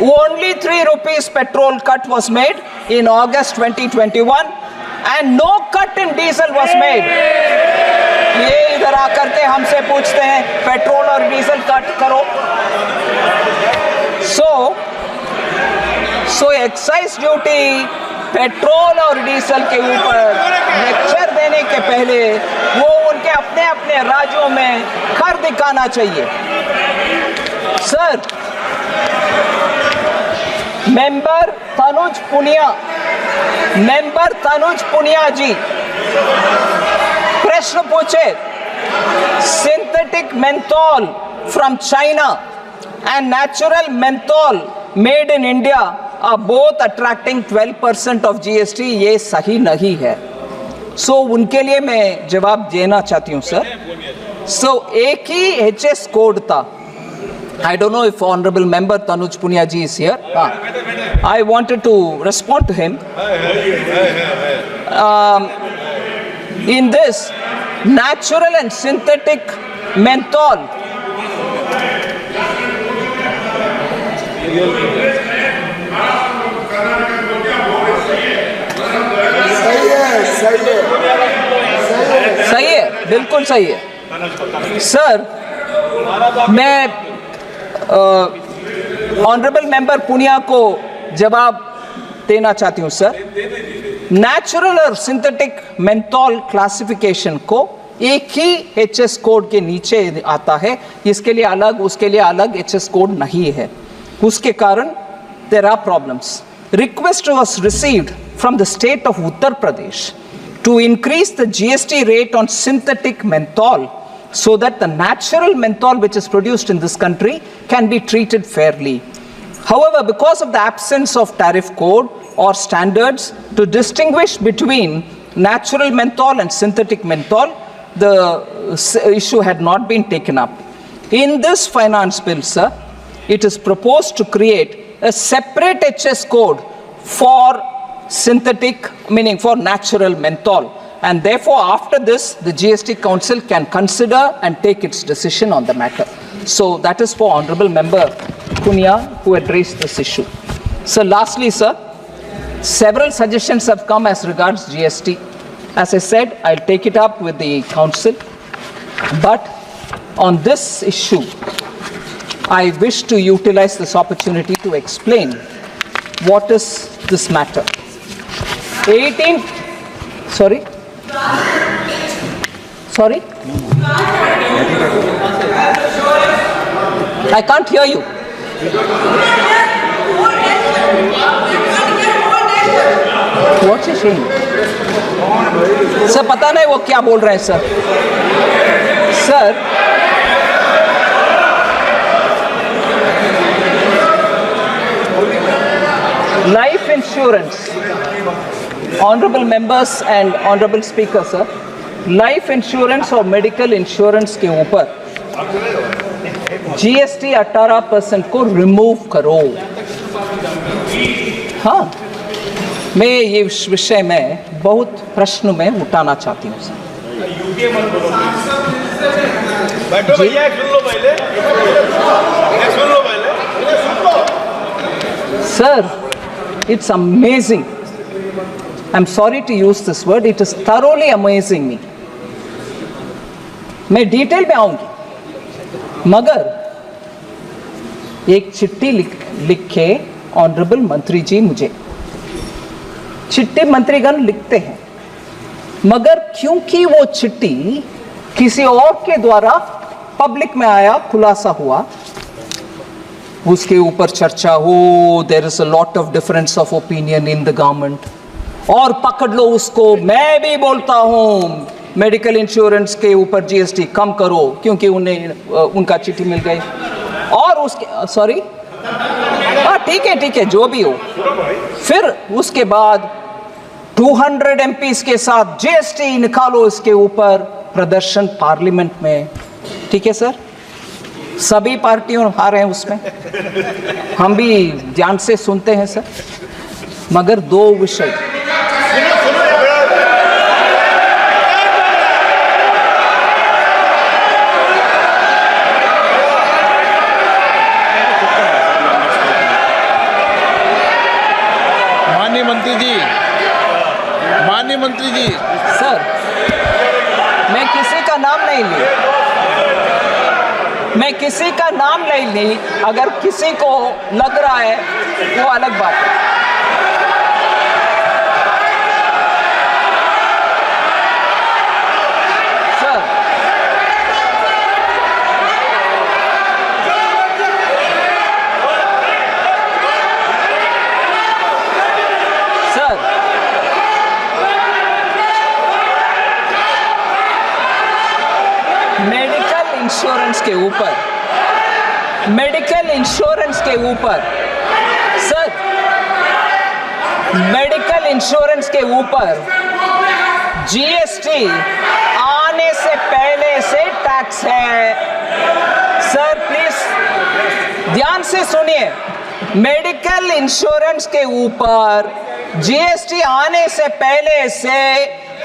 Only 3 rupees petrol cut was made in August 2021 and no cut in diesel was made. ये इधर आकर के हमसे पूछते हैं petrol और diesel cut करो। So excise duty petrol और डीजल के ऊपर लेक्चर देने के पहले वो उनके अपने अपने राज्यों में कर दिखाना चाहिए। सर, मेंबर तनुज पुनिया जी प्रश्न पूछे, synthetic menthol from China and natural menthol made in India are both attracting 12% of GST. ये सही नहीं है। So उनके लिए मैं जवाब देना चाहती हूँ सर। So एक ही HS कोड था। I don't know if Honorable Member Tanuj Punia ji is here. I wanted to respond to him. In this natural and synthetic menthol, सही है, बिल्कुल सही है सर। मैं ऑनरेबल मेंबर पुनिया को जवाब देना चाहती हूं सर। नेचुरल और सिंथेटिक मेंथोल क्लासिफिकेशन को एक ही एचएस कोड के नीचे आता है, इसके लिए अलग उसके लिए अलग एचएस कोड नहीं है। उसके कारण there are problems. Request was received from the state of Uttar Pradesh to increase the GST rate on synthetic menthol so that the natural menthol which is produced in this country can be treated fairly. However, because of the absence of tariff code or standards to distinguish between natural menthol and synthetic menthol, the issue had not been taken up. In this finance bill, sir, it is proposed to create a separate HS code for synthetic, meaning for natural menthol. And therefore, after this, the GST Council can consider and take its decision on the matter. So that is for Honorable Member Punia, who had raised this issue. So lastly, sir, several suggestions have come as regards GST. As I said, I'll take it up with the Council. But on this issue, I wish to utilize this opportunity to explain what is this matter. 18, sorry? Sorry? I can't hear you. What's he saying? Sir, पता नहीं वो क्या बोल रहे हैं sir. Sir, life insurance, honorable members and honorable speaker sir, life insurance और medical insurance के ऊपर GST 18% को रिमूव करो. हाँ, मैं ये विषय में बहुत प्रश्न में उठाना चाहती हूँ सर. बैठो भैया, सुन लो पहले, सुन लो पहले. Sir, it's amazing. I'm sorry to use this word. It is thoroughly amazing me. मैं डिटेल में आऊंगी, मगर एक चिट्ठी लिखे ऑनरेबल मंत्री जी मुझे, चिट्ठी मंत्रीगण लिखते हैं मगर क्योंकि वो चिट्ठी किसी और के द्वारा पब्लिक में आया, खुलासा हुआ, उसके ऊपर चर्चा हो, there is a lot of difference of opinion in the government, और पकड़ लो उसको। मैं भी बोलता हूं मेडिकल इंश्योरेंस के ऊपर जीएसटी कम करो, क्योंकि उन्हें उनका चिट्ठी मिल गई। और उसके सॉरी, हाँ ठीक है जो भी हो। फिर उसके बाद 200 एमपीस के साथ जीएसटी निकालो इसके ऊपर, प्रदर्शन पार्लियामेंट में। ठीक है सर, सभी पार्टियों हारे हैं उसमें, हम भी ध्यान से सुनते हैं सर। मगर दो विषय, माननीय मंत्री जी सर, मैं किसी का नाम नहीं ली, मैं किसी का नाम नहीं ली। अगर किसी को लग रहा है वो अलग बात है। सर, इंश्योरेंस के ऊपर, मेडिकल इंश्योरेंस के ऊपर सर, मेडिकल इंश्योरेंस के ऊपर जीएसटी आने से पहले से टैक्स है। सर प्लीज ध्यान से सुनिए, मेडिकल इंश्योरेंस के ऊपर जीएसटी आने से पहले से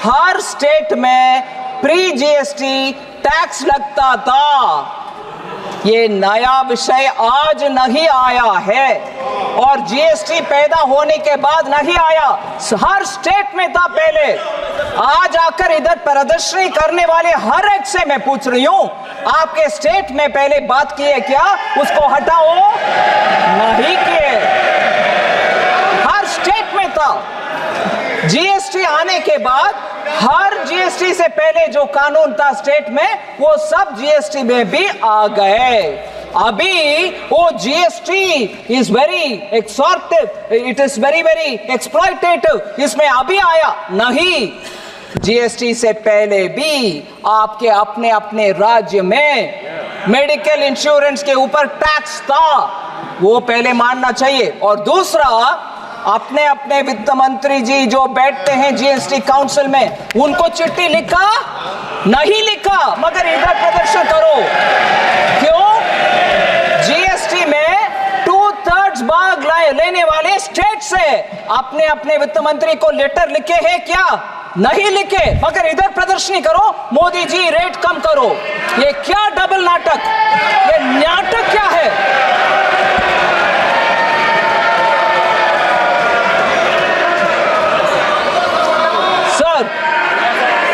हर स्टेट में प्री जीएसटी टैक्स लगता था। ये नया विषय आज नहीं आया है और जीएसटी पैदा होने के बाद नहीं आया, हर स्टेट में था पहले। आज आकर इधर प्रदर्शनी करने वाले हर एक से मैं पूछ रही हूं, आपके स्टेट में पहले बात की है क्या? उसको हटाओ, नहीं किए, हर स्टेट में था। जीएसटी आने के बाद हर जीएसटी से पहले जो कानून था स्टेट में, वो सब जीएसटी में भी आ गए। अभी वो GST is very extortive, it is very very exploitative, इसमें अभी आया नहीं। जीएसटी से पहले भी आपके अपने अपने राज्य में मेडिकल इंश्योरेंस के ऊपर टैक्स था, वो पहले मानना चाहिए। और दूसरा, अपने अपने वित्त मंत्री जी जो बैठते हैं जीएसटी काउंसिल में, उनको चिट्ठी लिखा नहीं लिखा, मगर इधर प्रदर्शन करो। क्यों? जीएसटी में 2/3 भाग लेने वाले स्टेट से अपने अपने वित्त मंत्री को लेटर लिखे हैं क्या? नहीं लिखे, मगर इधर प्रदर्शनी करो, मोदी जी रेट कम करो। ये क्या डबल नाटक, ये नाटक क्या है?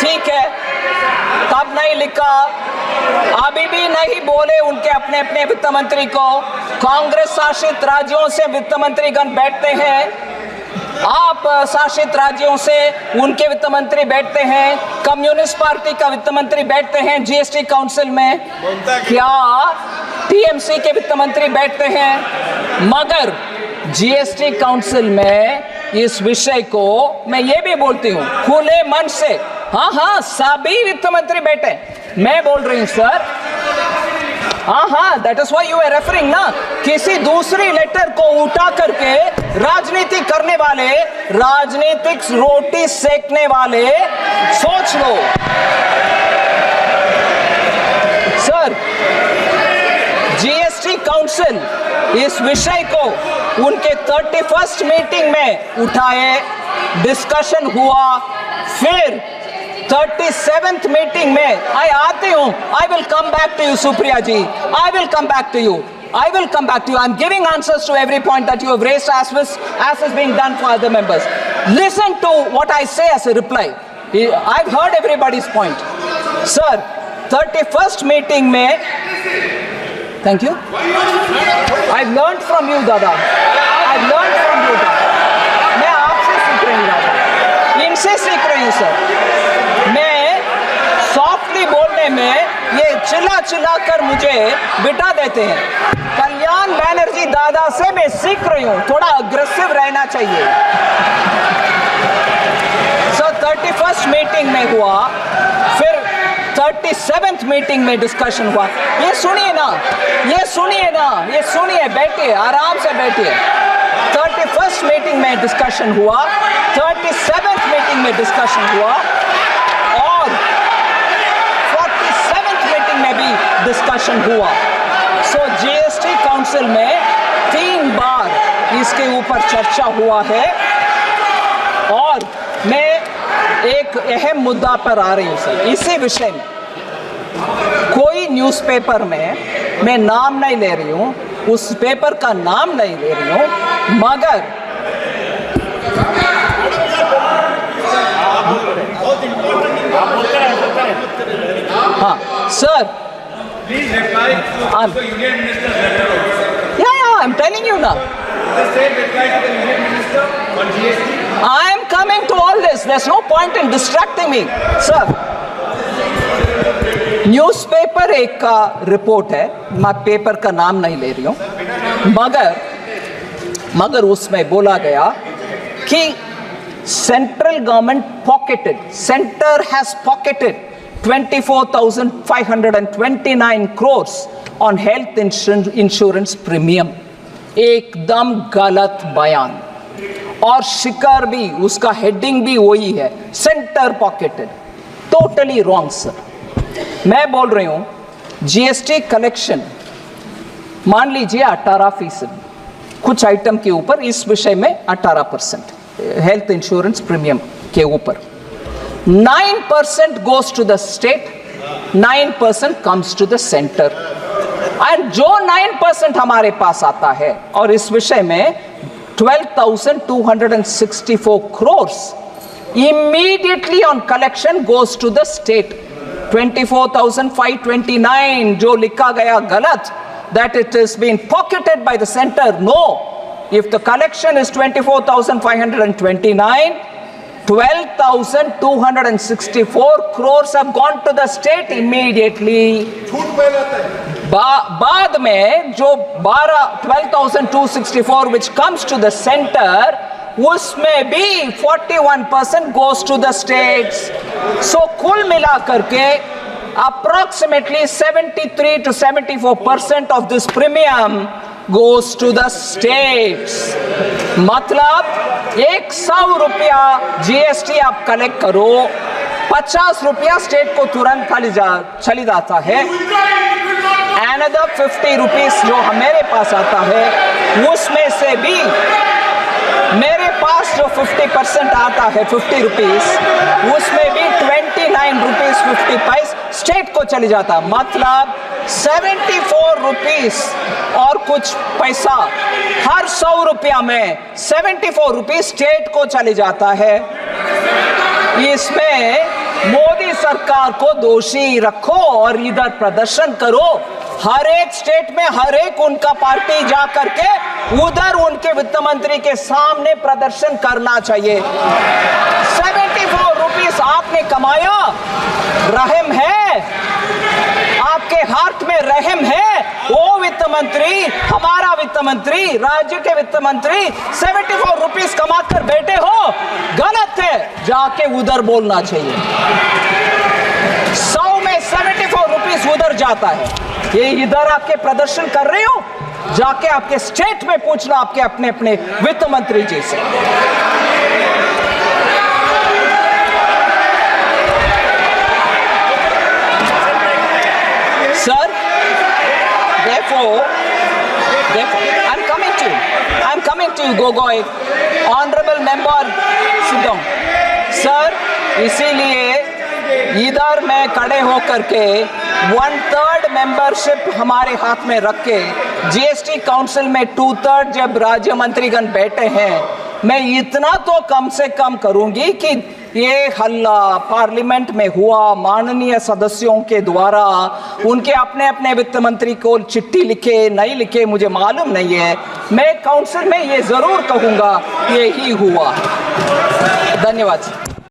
ठीक है, तब नहीं लिखा, अभी भी नहीं बोले उनके अपने अपने वित्त मंत्री को। कांग्रेस शासित राज्यों से वित्त मंत्रीगण बैठते हैं, आप शासित राज्यों से उनके वित्त मंत्री बैठते हैं, कम्युनिस्ट पार्टी का वित्त मंत्री बैठते हैं जीएसटी काउंसिल में, क्या टीएमसी के वित्त मंत्री बैठते हैं? मगर जीएसटी काउंसिल में इस विषय को मैं ये भी बोलती हूँ खुले मन से, हाँ सभी वित्त मंत्री बैठे, मैं बोल रही हूँ सर, हाँ that is why you are referring ना। किसी दूसरी लेटर को उठा करके राजनीति करने वाले, राजनीतिक रोटी सेकने वाले, सोच लो सर। जीएसटी काउंसिल इस विषय को उनके 31st मीटिंग में उठाए, डिस्कशन हुआ, फिर 37th मीटिंग में आती हूं। I will come back to you Supriya ji, I will come back to you, I will come back to you. I'm giving answers to every point that you have raised as is being done for other members. Listen to what I say as a reply. I've heard everybody's point. Sir, 31st meeting में, thank you. I've learned from you, Dada. I've learned from you, Dada. मैं आपसे सीख रही हूँ, दादा, इनसे सीख रही हूँ सर। हिंदी बोलने में ये चिल्ला चिल्ला कर मुझे बिठा देते हैं। कल्याण बैनर्जी दादा से मैं सीख रही हूं, थोड़ा अग्रेसिव रहना चाहिए। सर 31st मीटिंग में हुआ, फिर 37th मीटिंग में डिस्कशन हुआ। ये सुनिए ना, ये सुनिए ना, ये सुनिए, बैठिए, आराम से बैठिए। 31st मीटिंग में डिस्कशन हुआ, 37th मीटिंग में डिस्कशन हुआ और 47th मीटिंग में भी डिस्कशन हुआ। सो जीएसटी काउंसिल में 3 बार इसके ऊपर चर्चा हुआ है और मैं एक अहम मुद्दा पर आ रही हूं सर, इसी विषय में। कोई न्यूज़पेपर में मैं नाम नहीं ले रही हूं, उस पेपर का नाम नहीं ले रही हूं, मगर हाँ sir, Please reply to the Union Minister's letter also. yeah, I'm telling you now. Just say reply to the Union Minister on GST. I am coming to all this. There's no point in distracting me, sir. Newspaper एक का report है, मैं paper का नाम नहीं ले रही हूं, मगर उसमें बोला गया कि central government centre has pocketed 24,529 crores on health insurance premium। एकदम गलत बयान, और शिकार भी, उसका हेडिंग भी वही है, centre pocketed. Totally wrong sir. मैं बोल रही हूं जीएसटी कलेक्शन मान लीजिए 18%, कुछ आइटम के ऊपर, इस विषय में 18% हेल्थ इंश्योरेंस प्रीमियम के ऊपर, 9% goes to the state, 9% comes to the center, and जो 9% हमारे पास आता है, और इस विषय में 12,264 crores immediately on collection goes to the state। 24,529 जो लिखा गया गलत, that it is being pocketed by the center, no, if the collection is 24,529, 12,264 crores have gone to the state immediately। बाद में जो 12,264 which comes to the center, उसमें भी 41% goes to the states। So कुल मिला करके approximately 73 to 74% of this premium goes to the states। मतलब 100 रुपया जीएसटी आप कलेक्ट करो, 50 रुपया स्टेट को तुरंत चली जाता है। Another 50 रुपीस जो हमारे पास आता है, उसमें से भी मेरे पास जो 50% आता है 50 रुपीस, उसमें भी 29 रुपीस 50 पैसे स्टेट को चली जाता। मतलब 74 रुपीस और कुछ पैसा हर 100 रुपया में 74 रुपीस स्टेट को चली जाता है। इसमें मोदी सरकार को दोषी रखो और इधर प्रदर्शन करो। हर एक स्टेट में हर एक उनका पार्टी जा करके उधर उनके वित्त मंत्री के सामने प्रदर्शन करना चाहिए। 74 रुपीस आपने कमाया, रहम है आपके हाथ में, रहम है। वो वित्त मंत्री, हमारा वित्त मंत्री, राज्य के वित्त मंत्री 74 रुपीस कमाकर बैठे हो, गलत है, जाके उधर बोलना चाहिए। 100 में 74 रुपीस उधर जाता है, ये इधर आके प्रदर्शन कर रहे हो, जाके आपके स्टेट में पूछ लो आपके अपने अपने वित्त मंत्री जी से। Sir, therefore, I'm coming to you, Gogoi, honorable member, sit down। Sir, इसीलिए इधर मैं खड़े होकर के 1/3 मेंबरशिप हमारे हाथ में रख के जीएसटी काउंसिल में 2/3 जब राज्य मंत्रीगण बैठे हैं, मैं इतना तो कम से कम करूंगी कि ये हल्ला पार्लियामेंट में हुआ, माननीय सदस्यों के द्वारा उनके अपने अपने वित्त मंत्री को चिट्ठी लिखे नहीं लिखे मुझे मालूम नहीं है, मैं काउंसिल में ये जरूर कहूंगा यही हुआ। धन्यवाद।